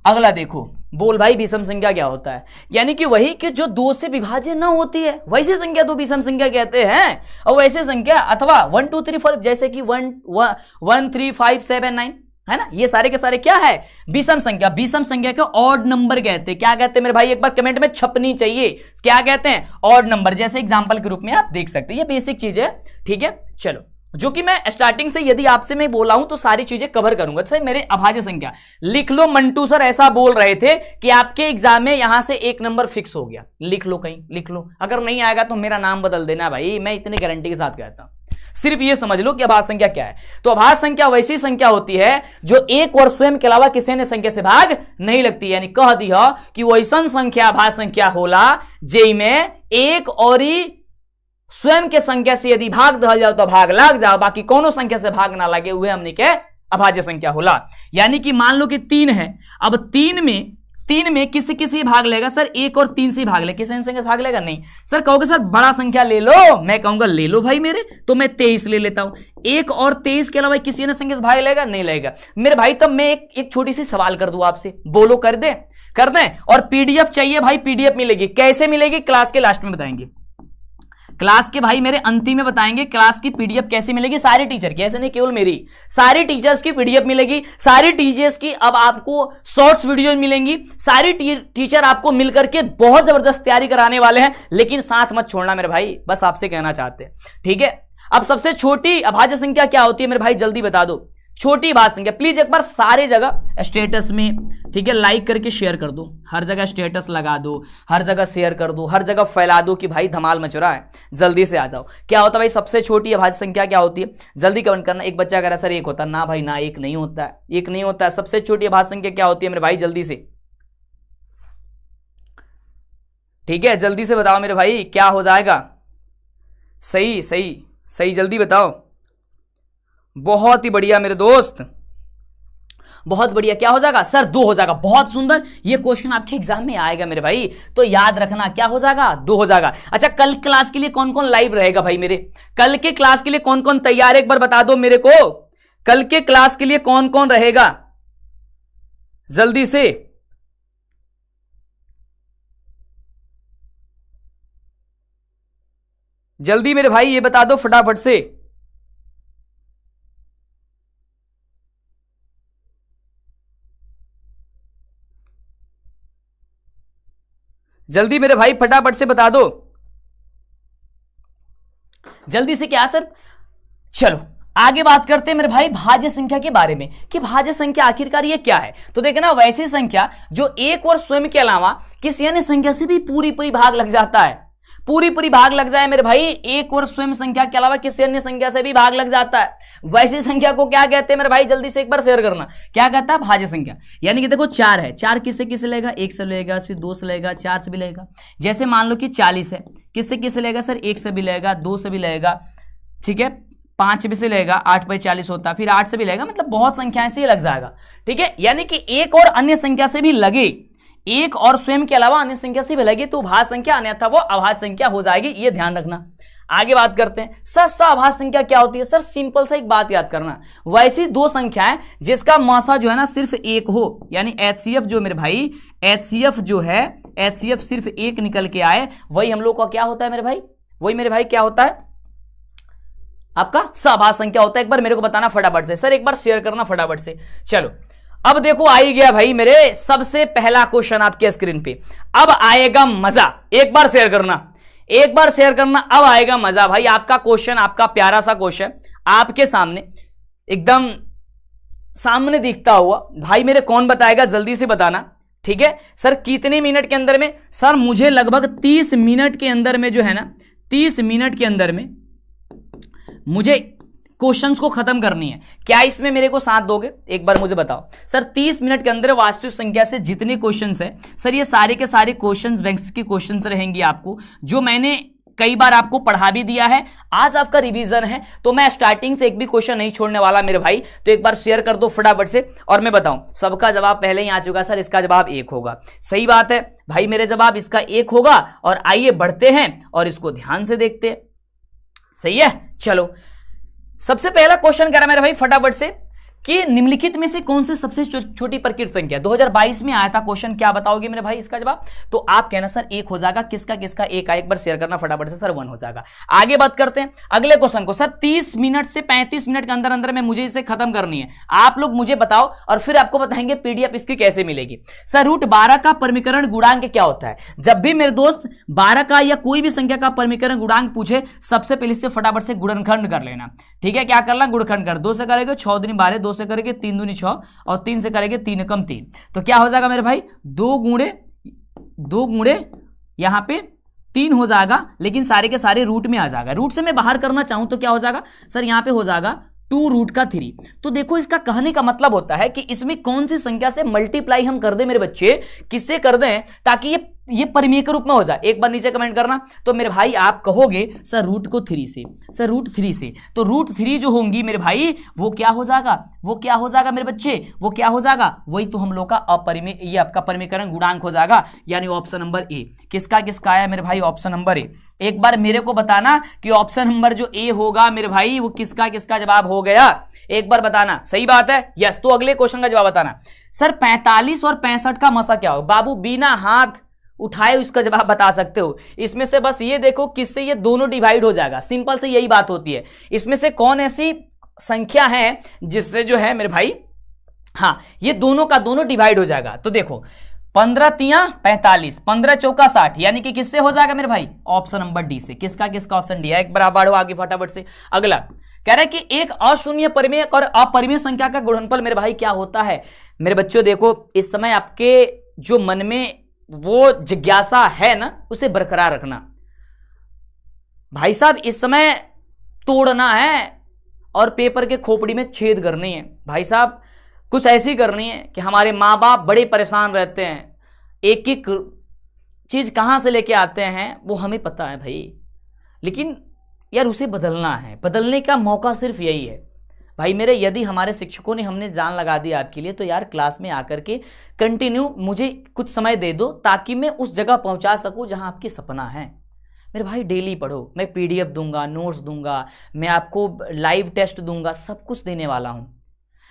अगला देखो, बोल भाई विषम संख्या क्या होता है, यानी कि वही कि जो 2 से विभाज्य न होती है, वैसी संख्या तो विषम संख्या कहते हैं। और वैसे संख्या अथवा 1 2 3 4, जैसे कि 1 3 5 7 9, है ना, ये सारे के सारे क्या है, विषम संख्या। विषम संख्या को ऑड नंबर कहते हैं। क्या कहते हैं मेरे भाई, एक बार कमेंट में छपनी चाहिए, क्या कहते हैं, ऑड नंबर। जैसे एग्जांपल के रूप में आप देख सकते हैं, ये बेसिक चीज है। ठीक है, चलो, जो कि मैं स्टार्टिंग से यदि आपसे मैं बोला हूं तो सारी चीजें कवर करूंगा। सर मेरे अभाज्य संख्या लिख लो, मंटू सर ऐसा बोल रहे थे कि आपके एग्जाम में यहां से 1 नंबर फिक्स हो गया, लिख लो, कहीं लिख लो, अगर नहीं आएगा तो मेरा नाम बदल देना भाई, मैं इतनी गारंटी के साथ कहता हूं। सिर्फ ये समझ लो कि अभाज्य संख्या क्या है। तो अभाज्य संख्या वैसी संख्या होती है जो एक और स्वयं के अलावा किसी ने संख्या से भाग नहीं लगती, यानी कह दिया कि वैसन संख्या अभाज्य संख्या होला जेई में एक और स्वयं के संख्या से यदि भाग दल जाओ तो भाग लग जाओ, बाकी कोनो संख्या से भाग ना लगे, हुए हमने के अभाज्य संख्या होला। यानी कि मान लो कि 3 है, अब 3 में किसी भाग लेगा सर, 1 और 3 से भाग ले, किसी संख्या से भाग लेगा नहीं। सर कहोगे सर बड़ा संख्या ले लो, मैं कहूंगा ले लो भाई मेरे, तो मैं 23 ले लेता हूं। 1 और 23 के अलावा किसी ने संख्या से भाग लेगा नहीं लेगा मेरे भाई। तब मैं एक छोटी सी सवाल कर दूं आपसे, बोलो कर दें। और पीडीएफ चाहिए भाई, पीडीएफ मिलेगी, कैसे मिलेगी क्लास के लास्ट में बताएंगे, क्लास के भाई मेरे अंतिम में बताएंगे क्लास की पीडीएफ कैसे मिलेगी, सारे टीचर की, ऐसे नहीं केवल मेरी, सारे टीचर्स की पीडीएफ मिलेगी। सारे टीचर्स की अब आपको शॉर्ट्स वीडियो मिलेंगी, सारे टीचर आपको मिलकर के बहुत जबरदस्त तैयारी कराने वाले हैं, लेकिन साथ मत छोड़ना मेरे भाई, बस आपसे कहना चाहते हैं। ठीक है, अब सबसे छोटी अभाज्य संख्या क्या होती है मेरे भाई, जल्दी बता दो, छोटी अभाज्य संख्या। प्लीज एक बार सारे जगह स्टेटस में, ठीक है, लाइक करके शेयर कर दो, हर जगह स्टेटस लगा दो, हर जगह शेयर कर दो, हर जगह फैला दो कि भाई धमाल मच रहा है, जल्दी से आ जाओ। क्या होता है भाई, सबसे छोटी अभाज्य संख्या क्या होती है, जल्दी कमेंट करना। एक बच्चा कह रहा है सर 1 होता है, ना भाई ना, 1 नहीं होता है, 1 नहीं होता है। सबसे छोटी अभाज्य संख्या क्या होती है मेरे भाई, जल्दी से, ठीक है, जल्दी से बताओ मेरे भाई, क्या हो जाएगा, सही सही सही, जल्दी बताओ। बहुत ही बढ़िया मेरे दोस्त, बहुत बढ़िया। क्या हो जाएगा सर, 2 हो जाएगा, बहुत सुंदर। ये क्वेश्चन आपके एग्जाम में आएगा मेरे भाई, तो याद रखना, क्या हो जाएगा, 2 हो जाएगा। अच्छा, कल क्लास के लिए कौन कौन लाइव रहेगा भाई मेरे, कल के क्लास के लिए कौन कौन तैयार है, एक बार बता दो मेरे को, कल के क्लास के लिए कौन कौन रहेगा, जल्दी से। जल्दी मेरे भाई ये बता दो फटाफट से। जल्दी मेरे भाई फटाफट से बता दो, जल्दी से। क्या सर? चलो आगे बात करते हैं मेरे भाई भाज्य संख्या के बारे में कि भाज्य संख्या आखिरकार ये क्या है। तो देखना, वैसी संख्या जो एक और स्वयं के अलावा किसी अन्य संख्या से भी पूरी पूरी भाग लग जाता है, पूरी पूरी भाग लग जाए मेरे भाई, एक और स्वयं संख्या के अलावा किसी अन्य संख्या से भी भाग लग जाता है, वैसी संख्या को क्या कहते हैं मेरे भाई? जल्दी से एक बार शेयर करना, क्या कहता है? भाज्य संख्या। यानी कि देखो 4 है, 4 किससे किससे लेगा? 1 से लेगा, फिर 2 से लेगा, 4 से भी लेगा। जैसे मान लो कि 40 है, किससे किससे लेगा सर? 1 से भी लेगा, 2 से भी लेगा, ठीक है, 5 भी से लेगा, 8 बाई 40 होता, फिर 8 से भी लेगा, मतलब बहुत संख्याएं से लग जाएगा, ठीक है। यानी कि एक और अन्य संख्या से भी लगे, एक और स्वयं के अलावा अन्य संख्या से भी लगे तो भाज्य संख्या, अन्यथा वो अभाज्य संख्या हो जाएगी, ये ध्यान रखना। आगे बात करते हैं सर, सअभाज्य संख्या क्या होती है? सर सिंपल सा एक बात याद करना, वैसी दो संख्याएं जिसका मासा जो है ना सिर्फ एक हो, यानी HCF जो मेरे भाई, HCF जो है, HCF सिर्फ एक निकल के आए, वही हम लोग का क्या होता है मेरे भाई? वही मेरे भाई क्या होता है? आपका सअभाज्य संख्या होता है। एक बार मेरे को बताना फटाफट से सर, एक बार शेयर करना फटाफट से। चलो अब देखो आ ही गया भाई मेरे सबसे पहला क्वेश्चन आपके स्क्रीन पे, अब आएगा मजा। एक बार शेयर करना, एक बार शेयर करना, अब आएगा मजा भाई। आपका क्वेश्चन, आपका प्यारा सा क्वेश्चन आपके सामने एकदम सामने दिखता हुआ भाई मेरे, कौन बताएगा? जल्दी से बताना, ठीक है सर। कितने मिनट के अंदर में? सर मुझे लगभग 30 मिनट के अंदर में जो है ना, 30 मिनट के अंदर में मुझे क्वेश्चंस को खत्म करनी है। क्या इसमें मेरे को साथ दोगे? एक बार मुझे बताओ सर। 30 मिनट के अंदर वास्तविक संख्या से जितने क्वेश्चंस है सर, ये सारे के सारे क्वेश्चंस बैंक्स के क्वेश्चंस रहेंगे आपको, जो मैंने कई बार आपको पढ़ा भी दिया है। आज आपका रिवीजन है तो मैं स्टार्टिंग से एक भी क्वेश्चन नहीं छोड़ने वाला मेरे भाई, तो एक बार शेयर कर दो फटाफट से। और मैं बताऊं, सबका जवाब पहले ही आ चुका सर, इसका जवाब 1 होगा। सही बात है भाई, मेरे जवाब इसका 1 होगा। और आइए बढ़ते हैं और इसको ध्यान से देखते हैं, सही है। चलो सबसे पहला क्वेश्चन कह रहा है मेरे भाई फटाफट से कि निम्नलिखित में से कौन से सबसे छोटी प्रकृत संख्या? 2022 में आया था क्वेश्चन, क्या बताओगे मेरे भाई इसका जवाब? तो आप कहना सर 1 हो जाएगा। किसका किसका 1 आया? एक बार शेयर करना फटाफट से सर, 1 हो जाएगा। आगे बात करते हैं अगले क्वेश्चन को। सर 30 मिनट से 35 मिनट के अंदर अंदर में मुझे इसे खत्म करनी है। आप लोग मुझे बताओ और फिर आपको बताएंगे पीडीएफ इसकी कैसे मिलेगी। सर √12 का परमीकरण गुणांक क्या होता है? जब भी मेरे दोस्त 12 का या कोई भी संख्या का परमीकरण गुणांक पूछे, सबसे पहले से फटाफट से गुणनखंड कर लेना, ठीक है। क्या करना? गुणनखंड कर। 2 से करेंगे 6 दूनी 12, 2 से करेंगे 3 दूनी 6 और 3 से करेंगे 3 एकम 3, तो क्या हो जाएगा मेरे भाई? 2 गुणे यहां पे 3 हो जाएगा, लेकिन सारे के सारे रूट में आ जाएगा। रूट से मैं बाहर करना चाहूं तो क्या हो जाएगा सर? यहां पे हो जाएगा 2√3। तो देखो इसका कहने का मतलब होता है कि इसमें कौन सी संख्या से मल्टीप्लाई हम कर दें मेरे बच्चे, किससे कर दें ताकि ये परिमेय के रूप में हो जाए। एक बार नीचे कमेंट करना। तो मेरे भाई आप कहोगे सर रूट को 3 से, सर √3 से, तो √3 जो होंगी मेरे भाई वो क्या हो जाएगा? वो क्या हो जाएगा मेरे बच्चे? वो क्या हो जाएगा? वही तो हम लोग का अपरिमेय, ये आपका परमीकरण गुणांक हो जाएगा, यानी ऑप्शन नंबर ए। किसका किसका आया मेरे भाई? Option number A. एक बार मेरे को बताना कि ऑप्शन नंबर जो ए होगा मेरे भाई वो किसका किसका जवाब हो गया, एक बार बताना। सही बात है, यस। तो अगले क्वेश्चन का जवाब बताना। सर 45 और 65 का मसा क्या हो? बाबू बिना हाथ उठाए उसका जवाब बता सकते हो। इसमें से बस ये देखो किससे ये दोनों डिवाइड हो जाएगा, सिंपल से यही बात होती है। इसमें से कौन ऐसी संख्या है जिससे जो है मेरे भाई, हाँ, ये दोनों का दोनों डिवाइड हो जाएगा। तो देखो 15 तिया 45, 15 चौका 60, यानी कि किससे हो जाएगा मेरे भाई? ऑप्शन नंबर डी से। किसका किसका ऑप्शन डी है? एक बार बढ़ो आगे फटाफट से। अगला कह रहा है कि एक अशून्य परिमेय और अपरिमेय संख्या का गुणनफल मेरे भाई क्या होता है? मेरे बच्चों देखो, इस समय आपके जो मन में वो जिज्ञासा है ना, उसे बरकरार रखना। भाई साहब इस समय तोड़ना है और पेपर के खोपड़ी में छेद करनी है। भाई साहब कुछ ऐसी करनी है कि हमारे माँ बाप बड़े परेशान रहते हैं, एक एक चीज कहां से लेके आते हैं वो हमें पता है भाई, लेकिन यार उसे बदलना है। बदलने का मौका सिर्फ यही है भाई मेरे। यदि हमारे शिक्षकों ने हमने जान लगा दी आपके लिए, तो यार क्लास में आकर के कंटिन्यू मुझे कुछ समय दे दो ताकि मैं उस जगह पहुंचा सकूं जहां आपकी सपना है। मेरे भाई डेली पढ़ो, मैं पीडीएफ दूंगा, नोट्स दूंगा, मैं आपको लाइव टेस्ट दूंगा, सब कुछ देने वाला हूं।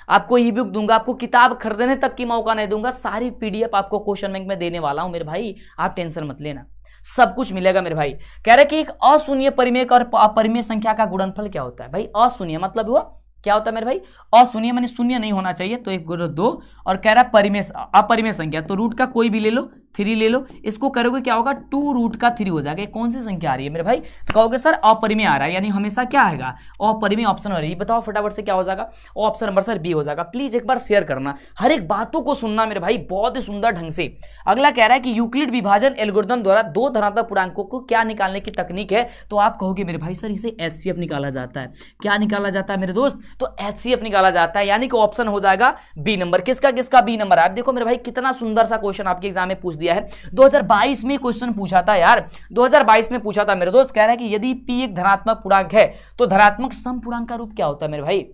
आपको ई बुक दूंगा, आपको किताब खरीदने तक की मौका नहीं दूंगा, सारी पीडीएफ आपको क्वेश्चन बैंक में देने वाला हूं मेरे भाई, आप टेंशन मत लेना। सब कुछ मिलेगा मेरे भाई। कह रहे कि एक अशून्य परिमेय और अपरिमेय संख्या का गुणनफल क्या होता है भाई? अशून्य मतलब हुआ क्या होता है मेरे भाई? अशून्य माने शून्य नहीं होना चाहिए, तो 1 गुणा 2, और कह रहा है परिमेय अपरिमेय संख्या, तो रूट का कोई भी ले लो, 3 ले लो, इसको करोगे क्या होगा 2 रूट का 3 हो जाएगा। कौन सी संख्या आ रही है मेरे भाई? तो कहोगे सर अपरिमेय आ रहा है, यानी हमेशा क्या आएगा? अपरिमेय ऑप्शन आ रही है। बताओ फटाफट से क्या हो जाएगा? ऑप्शन नंबर सर बी हो जाएगा। प्लीज एक बार शेयर करना, हर एक बातों को सुनना मेरे भाई बहुत ही सुंदर ढंग से। अगला कह रहा है कि यूक्लिड विभाजन एल्गोरिथम द्वारा 2 धनात्मक पूर्णांकों को क्या निकालने की तकनीक है? तो आप कहोगे मेरे भाई सर इसे HCF निकाला जाता है। क्या निकाला जाता है मेरे दोस्त? तो HCF निकाला जाता है, यानी कि ऑप्शन हो जाएगा बी नंबर। किसका किसका बी नंबर? आप देखो मेरे भाई कितना सुंदर सा क्वेश्चन आपके एग्जाम में पूछ दिया है। 2022 में क्वेश्चन पूछा था यार, 2022 में पूछा था मेरे दोस्त। कह रहा है कि यदि P एक धनात्मक पूर्णांक है तो धनात्मक समपूर्णांक का रूप क्या होता है मेरे भाई?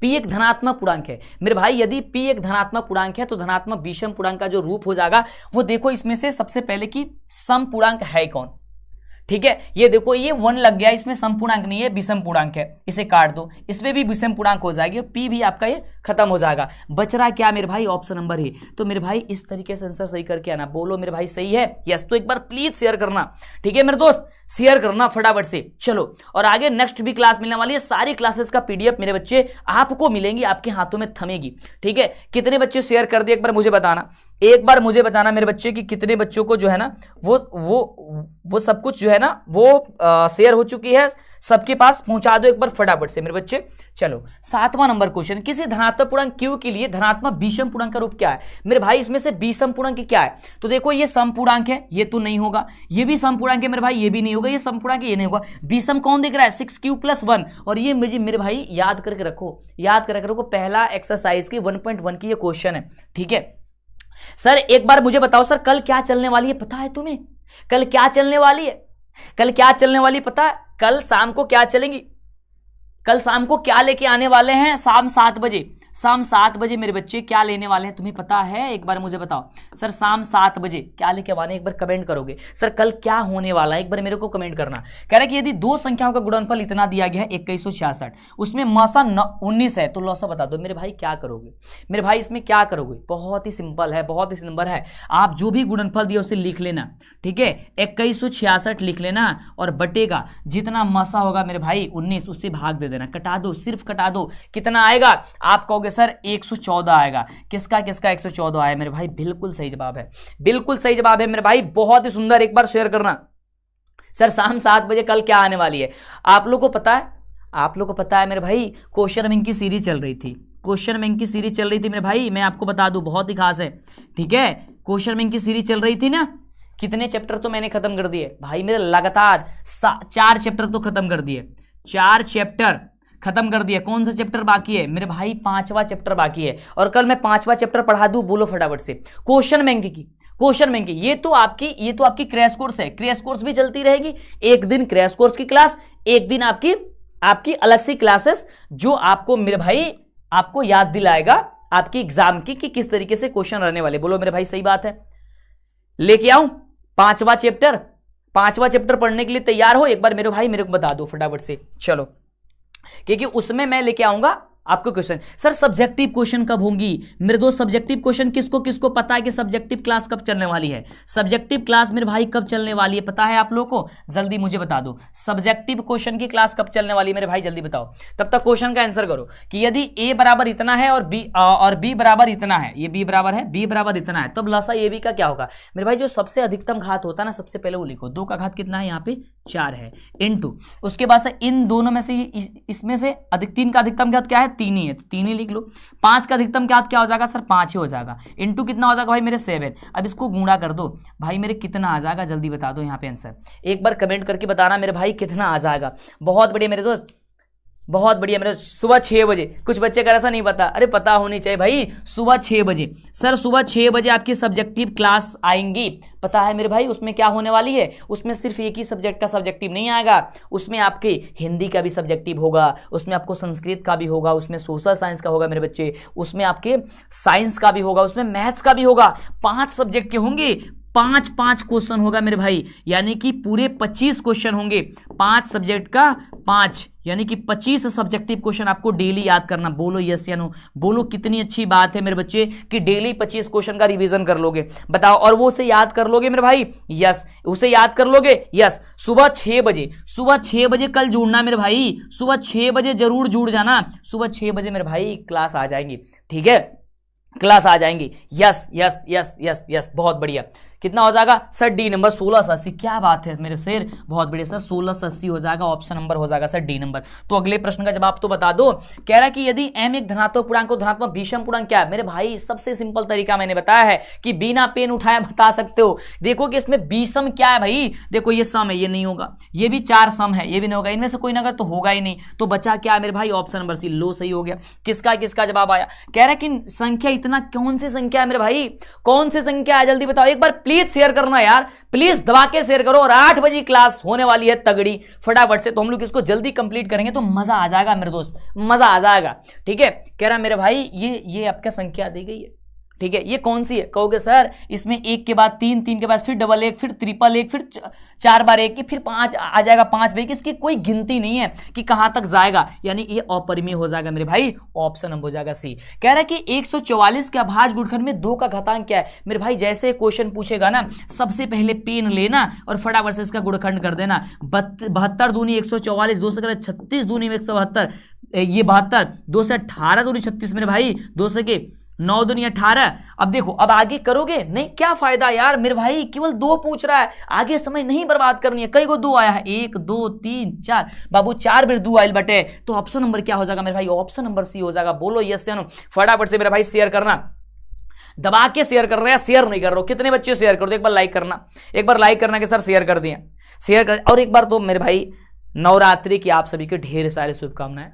P एक धनात्मक पूर्णांक है मेरे भाई, यदि P एक धनात्मक पूर्णांक है तो धनात्मक विषम पूर्णांक का जो रूप हो जाएगा वो देखो इसमें से सबसे पहले कि समपूर्णांक है कौन। ठीक है, ये देखो ये 1 लग गया, इसमें समपूर्णांक नहीं है, विषम पूर्णांक है, इसे काट दो, इसमें भी विषम पूर्णांक हो जाएगी, P भी आपका ये खत्म हो जाएगा। बच रहा क्या मेरे भाई? ऑप्शन नंबर है। तो मेरे भाई इस तरीके से आंसर सही करके आना। बोलो मेरे भाई सही है? यस। तो एक बार प्लीज शेयर करना, ठीक है मेरे दोस्त, शेयर करना फटाफट से। चलो और आगे नेक्स्ट भी क्लास मिलने वाली है, सारी क्लासेस का PDF मेरे बच्चे आपको मिलेंगी, आपके हाथों में थमेगी। ठीक है, कितने बच्चे शेयर कर दिए एक बार मुझे बताना, एक बार मुझे बताना मेरे बच्चे कि कितने बच्चों को जो है ना वो सब कुछ जो है ना वो शेयर हो चुकी है, सबके पास पहुंचा दो एक बार फटाफट से मेरे बच्चे। चलो 7वां नंबर क्वेश्चन, किसी धनात्मक पूर्णांक Q के लिए धनात्मक विषम पूर्णांक का रूप क्या है? मेरे भाई इसमें से विषम पूर्णांक क्या है? तो देखो ये समपूर्णांक है, ये तो नहीं होगा, ये भी समपूर्णांक है मेरे भाई, ये भी नहीं होगा, ये समपूर्णांक है, ये नहीं होगा। विषम कौन दिख रहा है? 6Q + 1, और ये मुझे मेरे भाई याद करके रखो, याद करके रखो, पहला एक्सरसाइज की 1.1 की ये क्वेश्चन है। ठीक है सर, एक बार मुझे बताओ सर कल क्या चलने वाली है पता है तुम्हें? कल क्या चलने वाली है? कल क्या चलने वाली पता है? कल शाम को क्या चलेंगी? कल शाम को क्या लेके आने वाले हैं? शाम 7 बजे, शाम 7 बजे मेरे बच्चे क्या लेने वाले हैं तुम्हें पता है? एक बार मुझे बताओ सर, शाम 7 बजे क्या लेके आने? एक बार कमेंट करोगे सर कल क्या होने वाला है, एक बार मेरे को कमेंट करना। कह रहा है कि यदि 2 संख्याओं का गुणनफल इतना दिया गया है 2166, उसमें मौसा 19 है, तो लौसा बता दो मेरे भाई क्या करोगे? मेरे भाई इसमें क्या करोगे? बहुत ही सिंपल है, बहुत ही सिंपल है। आप जो भी गुणनफल दिया उसे लिख लेना, ठीक है, 2166 लिख लेना, और बटेगा जितना मौसा होगा मेरे भाई 19, उससे भाग दे देना, कटा दो, सिर्फ कटा दो। कितना आएगा? आप कहोगे सर 114 आएगा। किसका किसका 114 आया मेरे भाई? बिल्कुल सही जवाब है, बिल्कुल सही जवाब है मेरे भाई, बहुत ही सुंदर। एक बार शेयर करना। सर शाम 7 बजे कल क्या आने वाली है? आप लोग को पता है? आप लोग को पता है मेरे भाई क्वेश्चन बैंक की सीरीज चल रही थी, क्वेश्चन बैंक की सीरीज चल रही थी मेरे भाई, मैं आपको बता दूं बहुत ही खास है। ठीक है, क्वेश्चन बैंक की सीरीज चल रही थी ना, कितने चैप्टर तो मैंने खत्म कर दिए भाई मेरे, लगातार 4 चैप्टर तो खत्म कर दिए, 4 चैप्टर खत्म कर दिया। कौन सा चैप्टर बाकी है मेरे भाई? 5वां चैप्टर बाकी है, और कल मैं 5वां चैप्टर पढ़ा दूं। बोलो फटाफट से। क्वेश्चन बैंक की, क्वेश्चन बैंक की, ये तो आपकी क्रैश कोर्स है, क्रैश कोर्स भी चलती रहेगी। एक दिन क्रैश कोर्स की क्लास, एक दिन आपकी अलग सी क्लासेस, जो आपको मेरे भाई आपको याद दिलाएगा आपकी एग्जाम की कि किस तरीके से क्वेश्चन रहने वाले। बोलो मेरे भाई सही बात है? लेके आऊं 5वां चैप्टर? 5वां चैप्टर पढ़ने के लिए तैयार हो? एक बार मेरे भाई मेरे को बता दो फटाफट से। चलो, क्योंकि उसमें मैं लेके आऊंगा आपको क्वेश्चन। सर सब्जेक्टिव क्वेश्चन कब होंगी मेरे दोस्त? सब्जेक्टिव क्वेश्चन किसको किसको पता है कि सब्जेक्टिव क्लास कब चलने वाली है? सब्जेक्टिव क्लास मेरे भाई कब चलने वाली है पता है आप लोगों को? जल्दी मुझे बता दो, सब्जेक्टिव क्वेश्चन की क्लास कब चलने वाली है मेरे भाई? जल्दी बताओ। तब तक क्वेश्चन का आंसर करो कि यदि a बराबर इतना है और b बराबर इतना है, ये b बराबर है, b बराबर इतना है, तब लसा ab का क्या होगा मेरे भाई? जो सबसे अधिकतम घात होता है ना, सबसे पहले वो लिखो। 2 का घात कितना है? यहाँ पे 4 है, इनटू उसके बाद से इन दोनों में से इसमें से 3 का अधिकतम घात क्या है? 3 ही है, तो 3 ही लिख लो। 5 का अधिकतम घात क्या हो जाएगा सर? 5 ही हो जाएगा, इनटू कितना हो जाएगा भाई मेरे? 7। अब इसको गुणा कर दो भाई मेरे, कितना आ जाएगा? जल्दी बता दो यहाँ पे आंसर, एक बार कमेंट करके बताना मेरे भाई कितना आ जाएगा। बहुत बढ़िया मेरे दोस्त, बहुत बढ़िया मेरे। सुबह 6 बजे, कुछ बच्चे का ऐसा नहीं पता, अरे पता होनी चाहिए भाई। सुबह 6 बजे सर, सुबह 6 बजे आपकी सब्जेक्टिव क्लास आएंगी, पता है मेरे भाई? उसमें क्या होने वाली है? उसमें सिर्फ एक ही सब्जेक्ट का सब्जेक्टिव नहीं आएगा, उसमें आपके हिंदी का भी सब्जेक्टिव होगा, उसमें आपको संस्कृत का भी होगा, उसमें सोशल साइंस का होगा मेरे बच्चे, उसमें आपके साइंस का भी होगा, उसमें मैथ्स का भी होगा। 5 सब्जेक्ट के होंगे, 5 क्वेश्चन होगा मेरे भाई, यानी कि पूरे 25 क्वेश्चन होंगे। 5 सब्जेक्ट का 5 यानी कि 25 सब्जेक्टिव क्वेश्चन आपको डेली याद करना। बोलो यस या नो, बोलो कितनी अच्छी बात है मेरे बच्चे कि डेली 25 क्वेश्चन का रिवीजन कर लोगे। बताओ, और वो उसे याद कर लोगे मेरे भाई? यस, उसे याद कर लोगे। यस, सुबह 6 बजे कल जुड़ना मेरे भाई, सुबह 6 बजे जरूर जुड़ जाना। सुबह 6 बजे मेरे भाई क्लास आ जाएंगी, ठीक है, क्लास आ जाएंगी। Yes yes yes yes yes, बहुत बढ़िया। कितना हो जाएगा सर? D number 1680। क्या बात है मेरे शेर, बहुत बढ़िया सर, 1680 हो जाएगा, ऑप्शन नंबर हो जाएगा सर डी नंबर। तो अगले प्रश्न का जवाब तो बता दो। कह रहा है कि यदि m एक धनात्मक पूर्णांक हो, धनात्मक विषम पूर्णांक क्या है? मेरे भाई सबसे सिंपल तरीका मैंने बताया है कि बिना पेन उठाए बता सकते हो। देखो कि इसमें विषम क्या है भाई, देखो ये सम है, ये नहीं होगा, ये भी 4 सम है, ये भी नहीं होगा, इनमें से कोई ना तो होगा ही नहीं। तो बचा क्या है मेरे भाई? ऑप्शन नंबर सी, लो, सही हो गया। किसका जवाब आया? कह रहा है कि संख्या इतना कौन सी संख्या है मेरे भाई, कौन सी संख्या है? जल्दी बताओ एक बार, प्लीज शेयर करना यार, प्लीज दबा के शेयर करो। और 8 बजे क्लास होने वाली है तगड़ी, फटाफट से। तो हम लोग इसको जल्दी कंप्लीट करेंगे तो मजा आ जाएगा मेरे दोस्त, मजा आ जाएगा, ठीक है। कह रहा मेरे भाई ये आपका संख्या दी गई है, ठीक है, ये कौन सी है? कहोगे सर इसमें 1 के बाद 3, 3 के बाद फिर डबल 1, फिर ट्रिपल 1, फिर 4 बार 1, फिर 5 आ जाएगा, 5 भाई, इसकी कोई गिनती नहीं है कि कहां तक जाएगा, यानी ये अपरिमेय हो जाएगा मेरे भाई। ऑप्शन नंबर हो जाएगा सी। कह रहा है कि 144 के अभाज्य गुणनखंड में 2 का घातांक क्या है? मेरे भाई जैसे क्वेश्चन पूछेगा ना, सबसे पहले पेन लेना और फटाफट से इसका गुणनखंड कर देना। 72 दूनी 144, 2 से 36 दूनी 172, ये 72, 2 से 18 दूनी 36 मेरे भाई, 2 से के 9 दूनी 18। अब देखो, अब आगे करोगे नहीं, क्या फायदा यार मेरे भाई, केवल 2 पूछ रहा है, आगे समय नहीं बर्बाद करनी है। कई को 2 आया है, 1 2 3 4, बाबू 4 बार 2 आयल बटे। तो ऑप्शन नंबर क्या हो जाएगा मेरे भाई? ऑप्शन नंबर सी हो जाएगा। बोलो यस या नो, फटाफट से मेरे भाई शेयर करना, दबा के शेयर कर रहे हैं, शेयर नहीं कर रहे हो। कितने बच्चे शेयर कर दो? एक बार लाइक करना, एक बार लाइक करना कि सर शेयर कर दिए, शेयर कर। और एक बार तो मेरे भाई नवरात्रि की आप सभी के ढेर सारे शुभकामनाएं।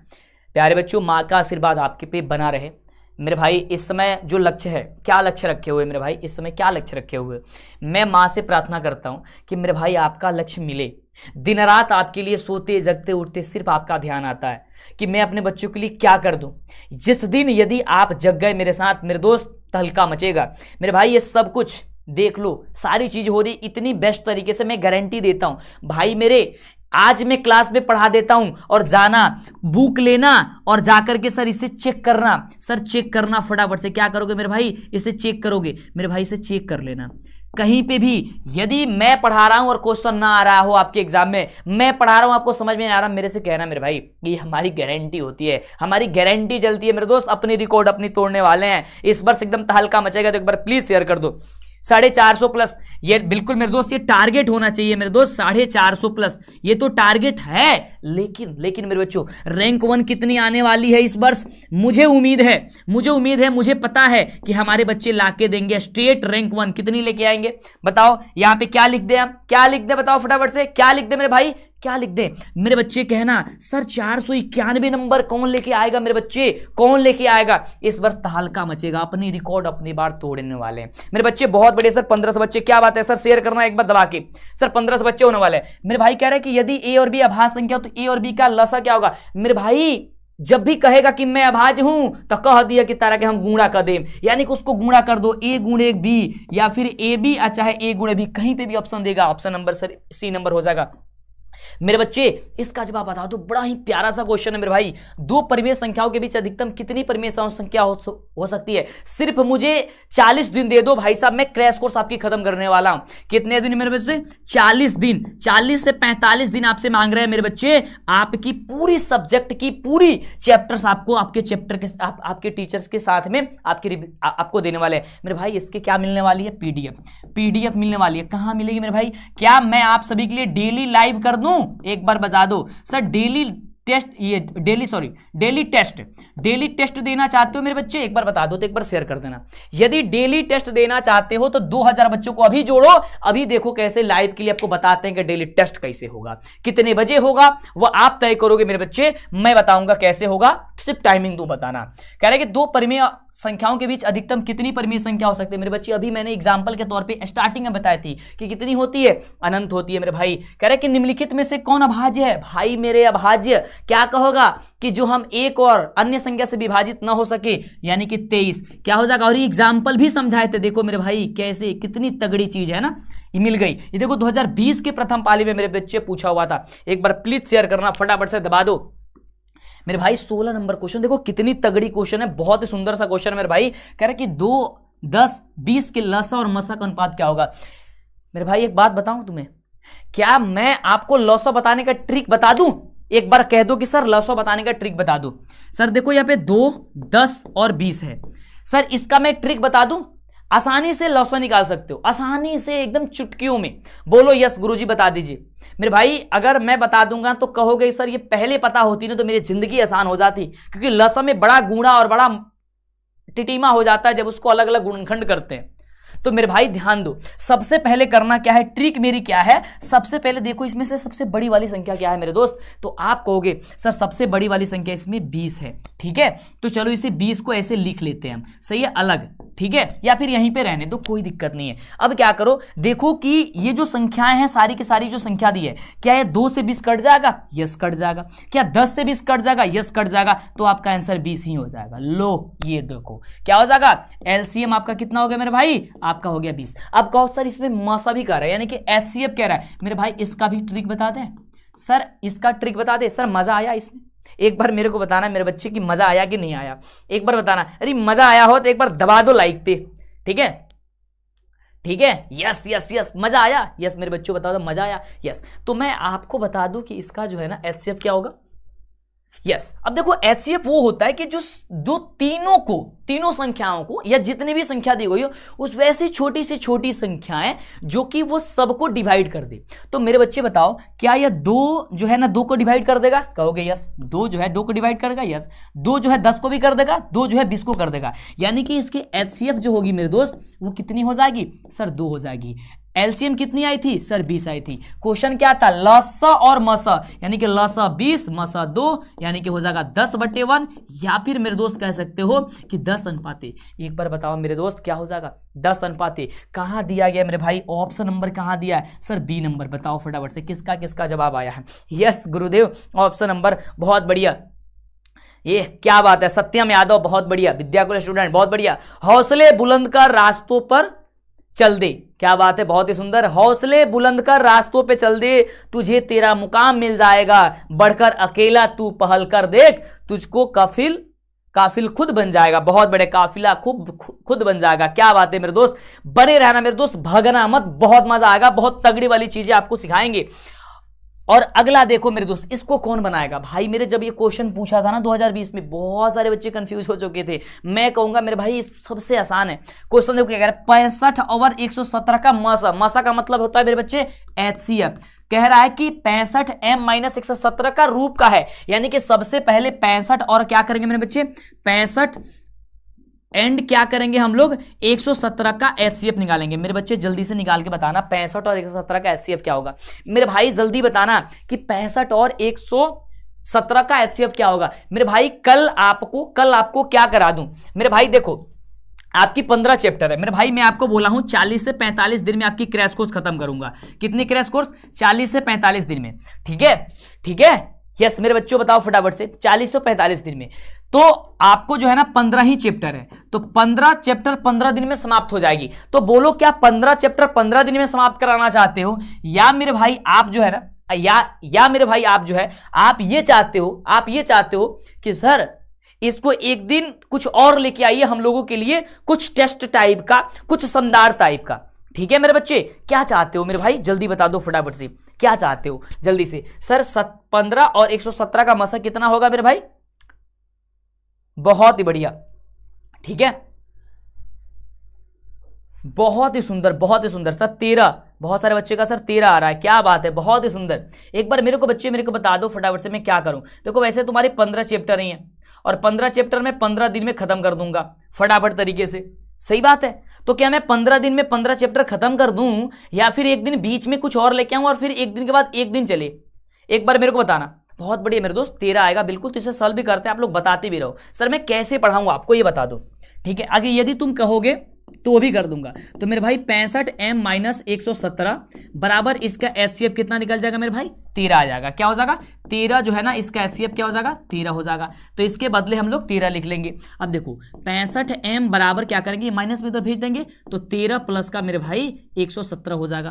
प्यारे बच्चों, माँ का आशीर्वाद आपके पे बना रहे। मेरे भाई इस समय जो लक्ष्य है, क्या लक्ष्य रखे हुए मेरे भाई, इस समय क्या लक्ष्य रखे हुए? मैं माँ से प्रार्थना करता हूँ कि मेरे भाई आपका लक्ष्य मिले। दिन रात आपके लिए सोते जगते उठते सिर्फ आपका ध्यान आता है कि मैं अपने बच्चों के लिए क्या कर दूं। जिस दिन यदि आप जग गए मेरे साथ मेरे दोस्त, तहलका मचेगा मेरे भाई। ये सब कुछ देख लो, सारी चीज हो रही इतनी बेस्ट तरीके से, मैं गारंटी देता हूं भाई मेरे। आज मैं क्लास में पढ़ा देता हूं और जाना, बुक लेना और जाकर के सर इसे चेक करना, सर चेक करना फटाफट से। क्या करोगे मेरे भाई? इसे चेक करोगे मेरे भाई, इसे चेक कर लेना। कहीं पे भी यदि मैं पढ़ा रहा हूं और क्वेश्चन ना आ रहा हो आपके एग्जाम में, मैं पढ़ा रहा हूं आपको समझ में नहीं आ रहा, मेरे से कहना मेरे भाई, ये हमारी गारंटी होती है, हमारी गारंटी चलती है मेरे दोस्त। अपनी रिकॉर्ड अपनी तोड़ने वाले हैं, इस बार से एकदम तहलका मचेगा। तो एक बार प्लीज शेयर कर दो। 450 प्लस, ये बिल्कुल मेरे दोस्त ये टारगेट होना चाहिए मेरे दोस्त, 450 प्लस ये तो टारगेट है। लेकिन मेरे बच्चों रैंक 1 कितनी आने वाली है इस वर्ष? मुझे उम्मीद है, मुझे पता है कि हमारे बच्चे लाके देंगे स्टेट रैंक 1। कितनी लेके आएंगे बताओ? यहां पे क्या लिख दे, हम क्या लिख दे बताओ फटाफट से, क्या लिख दे मेरे भाई, क्या लिख दे मेरे बच्चे? कहना सर 491 नंबर कौन लेके आएगा मेरे बच्चे, कौन लेके आएगा? इस बार तहलका मचेगा, अपनी रिकॉर्ड अपनी बार तोड़ने वाले हैं मेरे बच्चे। बहुत बड़े सर 1500 बच्चे, क्या बात है सर, शेयर करना एक बार दबा के। सर 1500 बच्चे होने वाले हैं मेरे भाई। कह रहे हैं कि यदि ए और बी अभाज्य संख्या हो तो ए और बी का लसा क्या होगा मेरे भाई? जब भी कहेगा कि मैं अभाज्य हूं तो कह दिया कि तारा के हम गुणा कर दें, यानी कि उसको गुणा कर दो, ए गुणे बी या फिर ए बी, चाहे ए गुणे बी, कहीं पे भी ऑप्शन देगा, option number sir C number हो जाएगा मेरे बच्चे। इसका जवाब बता दो, बड़ा ही प्यारा सा क्वेश्चन है मेरे भाई। 2 परिमेय संख्याओं के बीच अधिकतम कितनी परिमेय संख्या हो सकती है? सिर्फ मुझे 40 दिन दे दो भाई साहब, मैं क्रैश कोर्स आपकी खत्म करने वाला हूं। कितने दिन मेरे बच्चे? 40 दिन, 40 से 45 दिन आपसे मांग रहे हैं मेरे बच्चे। आपकी पूरी सब्जेक्ट की पूरी चैप्टर्स आपको आपके चैप्टर के आपके टीचर्स के साथ में आपको देने वाले हैं मेरे भाई। इसके क्या मिलने वाली है? पीडीएफ मिलने वाली है। कहां मिलेगी मेरे भाई? क्या मैं आप सभी के लिए डेली लाइव कर दूं? एक बार बता दो सर, डेली टेस्ट, ये डेली टेस्ट देना चाहते हो मेरे बच्चे? एक बार बता दो, तो एक बार शेयर कर देना। यदि डेली टेस्ट देना चाहते हो तो 2000 बच्चों को अभी जोड़ो। अभी देखो कैसे लाइव के लिए आपको बताते हैं कि डेली टेस्ट कैसे होगा, कितने बजे होगा, वो आप तय करोगे मेरे बच्चे, मैं बताऊंगा कैसे होगा, सिर्फ टाइमिंग दो बताना। कह रहे कि 2 परिमेय संख्याओं के बीच अधिकतम कितनी परिमेय संख्या हो सकती है मेरे बच्चे? अभी मैंने एग्जांपल के तौर पे स्टार्टिंग में बताई थी कि कितनी होती है, अनंत होती है मेरे भाई। कह रहे कि निम्नलिखित में से कौन अभाज्य है? भाई मेरे अभाज्य क्या कहोगा कि जो हम एक और अन्य संख्या से विभाजित ना हो सके, यानी कि 23 क्या हो जाएगा। और ये एग्जाम्पल भी समझाए थे, देखो मेरे भाई कैसे, कितनी तगड़ी चीज है ना, ये मिल गई। ये देखो 2020 के प्रथम पाली में मेरे बच्चे पूछा हुआ था, एक बार प्लीज शेयर करना, फटाफट से दबा दो मेरे भाई। 16 नंबर क्वेश्चन, देखो कितनी तगड़ी क्वेश्चन है, बहुत ही सुंदर सा क्वेश्चन है मेरे भाई। कह रहे कि 2, 10, 20 के लसा और मसा का अनुपात क्या होगा? मेरे भाई एक बात बताऊं तुम्हें, क्या मैं आपको लसा बताने का ट्रिक बता दूं? एक बार कह दो कि सर लसा बताने का ट्रिक बता दो। सर देखो यहाँ पे 2, 10 और 20 है, सर इसका मैं ट्रिक बता दूं? आसानी से लॉसा निकाल सकते हो, आसानी से एकदम चुटकियों में। बोलो यस गुरुजी बता दीजिए। मेरे भाई अगर मैं बता दूंगा तो कहोगे सर ये पहले पता होती ना तो मेरी जिंदगी आसान हो जाती, क्योंकि लसा में बड़ा गूढ़ा और बड़ा टिटीमा हो जाता है जब उसको अलग अलग गुणनखंड करते हैं। तो मेरे भाई ध्यान दो, सबसे पहले करना क्या है, ट्रिक मेरी क्या है, सबसे पहले देखो इसमें से सबसे बड़ी वाली संख्या क्या है मेरे दोस्त। तो आप कहोगे सर सबसे बड़ी वाली संख्या इसमें 20 है, ठीक है। तो चलो इसे 20 को ऐसे लिख लेते हैं हम, सही है, अलग, ठीक है, या फिर यहीं पे रहने दो, कोई दिक्कत नहीं है। अब क्या करो, देखो कि ये जो संख्याएं हैं सारी की सारी जो संख्या दी है, क्या ये 2 से 20 कट जाएगा? यस कट जाएगा। क्या 10 से 20 कट जाएगा? यस कट जाएगा। तो आपका आंसर 20 ही हो जाएगा। लो ये देखो क्या हो जाएगा, एलसीएम आपका कितना हो गया मेरे भाई? आपका हो गया 20। अब कहो सर इसमें मसा भी कह रहा है, यानी कि एचसीएफ कह रहा है। मेरे भाई इसका भी ट्रिक बता दें सर, इसका ट्रिक बता दे सर। मजा आया इसमें? एक बार मेरे को बताना मेरे बच्चे की मजा आया कि नहीं आया, एक बार बताना। अरे मजा आया हो तो एक बार दबा दो लाइक पे, ठीक है, ठीक है। यस यस यस, मजा आया, यस मेरे बच्चों बताओ तो मजा आया, यस। तो मैं आपको बता दूं कि इसका जो है ना एचसीएफ क्या होगा, यस। अब देखो एचसीएफ वो होता है कि जो तीनों संख्याओं को या जितनी भी संख्या दी गई हो उस वैसी छोटी से छोटी संख्याएं जो कि वो सबको डिवाइड कर दे। तो मेरे बच्चे बताओ क्या यह 2 जो है ना 2 को डिवाइड कर देगा? कहोगे यस। 2 जो है 2 को डिवाइड करेगा, यस। 2 जो है 10 को भी कर देगा, 2 जो है 20 को कर देगा, यानी कि इसकी एचसीएफ जो होगी मेरे दोस्त वो कितनी हो जाएगी? सर 2 हो जाएगी। एलसीएम कितनी आई थी? सर 20 आई थी। क्वेश्चन क्या था? लसा और मसा, यानी कि लसा 20 मसा 2, यानी कि हो जाएगा 10/1, या फिर मेरे दोस्त कह सकते हो कि 10:1। एक बार बताओ मेरे दोस्त क्या हो जाएगा? 10:1। कहां दिया गया मेरे भाई? ऑप्शन नंबर कहां दिया है? Sir B number. बताओ फटाफट से किसका किसका जवाब आया है? यस गुरुदेव, ऑप्शन नंबर, बहुत बढ़िया, ये क्या बात है। सत्यम यादव बहुत बढ़िया, विद्याकुल स्टूडेंट बहुत बढ़िया। हौसले बुलंद कर रास्तों पर चल दे, क्या बात है, बहुत ही सुंदर। हौसले बुलंद कर रास्तों पे चल दे, तुझे तेरा मुकाम मिल जाएगा, बढ़कर अकेला तू पहल कर देख, तुझको काफिल खुद बन जाएगा। बहुत बड़े काफिला खुद बन जाएगा। क्या बात है मेरे दोस्त, बने रहना मेरे दोस्त, भगना मत, बहुत मजा आएगा, बहुत तगड़ी वाली चीजें आपको सिखाएंगे। और अगला देखो मेरे दोस्त, इसको कौन बनाएगा? भाई मेरे जब ये क्वेश्चन पूछा था ना 2020 में, बहुत सारे बच्चे कंफ्यूज हो चुके थे। मैं कहूंगा मेरे भाई सबसे आसान है क्वेश्चन। देखो क्या कह रहा है, 65/117 का मसा का मतलब होता है मेरे बच्चे एचसीएफ। कह रहा है कि 65m-117 का रूप का है, यानी कि सबसे पहले 65 और क्या करेंगे मेरे बच्चे, 65 एंड क्या करेंगे हम लोग, 117 का एचसीएफ निकालेंगे। मेरे बच्चे जल्दी से निकाल के बताना 65 और 117 का एचसीएफ क्या होगा। मेरे भाई जल्दी बताना कि 65 और 117 का एचसीएफ क्या होगा। मेरे भाई कल आपको क्या करा दूं मेरे भाई, देखो आपकी 15 चैप्टर है मेरे भाई, मैं आपको बोला हूं 40 से 45 दिन में आपकी क्रैश कोर्स खत्म करूंगा। कितनी क्रैश कोर्स? 40 से 45 दिन में, ठीक है, ठीक है, यस। मेरे बच्चों बताओ फटाफट से, 40 से 45 दिन में। तो आपको जो है ना 15 ही चैप्टर है, तो 15 चैप्टर 15 दिन में समाप्त हो जाएगी। तो बोलो क्या 15 चैप्टर 15 दिन में समाप्त कराना चाहते हो, या मेरे भाई आप जो है ना, या मेरे भाई आप जो है आप ये चाहते हो कि सर इसको एक दिन कुछ और लेके आइए हम लोगों के लिए, कुछ टेस्ट टाइप का, कुछ संदार टाइप का, ठीक है मेरे बच्चे, क्या चाहते हो मेरे भाई? जल्दी बता दो फटाफट से, क्या चाहते हो जल्दी से। सर 15 और 117 का मसा कितना होगा मेरे भाई? बहुत ही बढ़िया, ठीक है, बहुत ही सुंदर, बहुत ही सुंदर। सर 13, बहुत सारे बच्चे का सर 13 आ रहा है, क्या बात है, बहुत ही सुंदर। एक बार मेरे को बता दो फटाफट से, मैं क्या करूं। देखो वैसे तुम्हारे 15 चैप्टर ही हैं और 15 चैप्टर में 15 दिन में खत्म कर दूंगा फटाफट तरीके से, सही बात है। तो क्या मैं 15 दिन में 15 चैप्टर खत्म कर दूं, या फिर एक दिन बीच में कुछ और लेके आऊं और फिर एक दिन के बाद एक दिन चले? एक बार मेरे को बताना। बहुत बढ़िया मेरे दोस्त, 13 आएगा बिल्कुल, तो इसे सॉल्व भी करते हैं, आप लोग बताते भी रहो। सर मैं कैसे पढ़ाऊंगा आपको ये बता दो, ठीक है, आगे यदि तुम कहोगे तो वो भी कर दूंगा। तो मेरे भाई 65m माइनस 117 बराबर इसका HCF कितना निकल जाएगा मेरे भाई, 13 आ जाएगा। क्या हो जाएगा, 13 जो है ना, इसका HCF क्या हो जाएगा, 13 हो जाएगा। तो इसके बदले हम लोग 13 लिख लेंगे। अब देखो 65m बराबर क्या करेंगे, माइनस में तो भेज देंगे, तो 13 प्लस का मेरे भाई 117 हो जाएगा,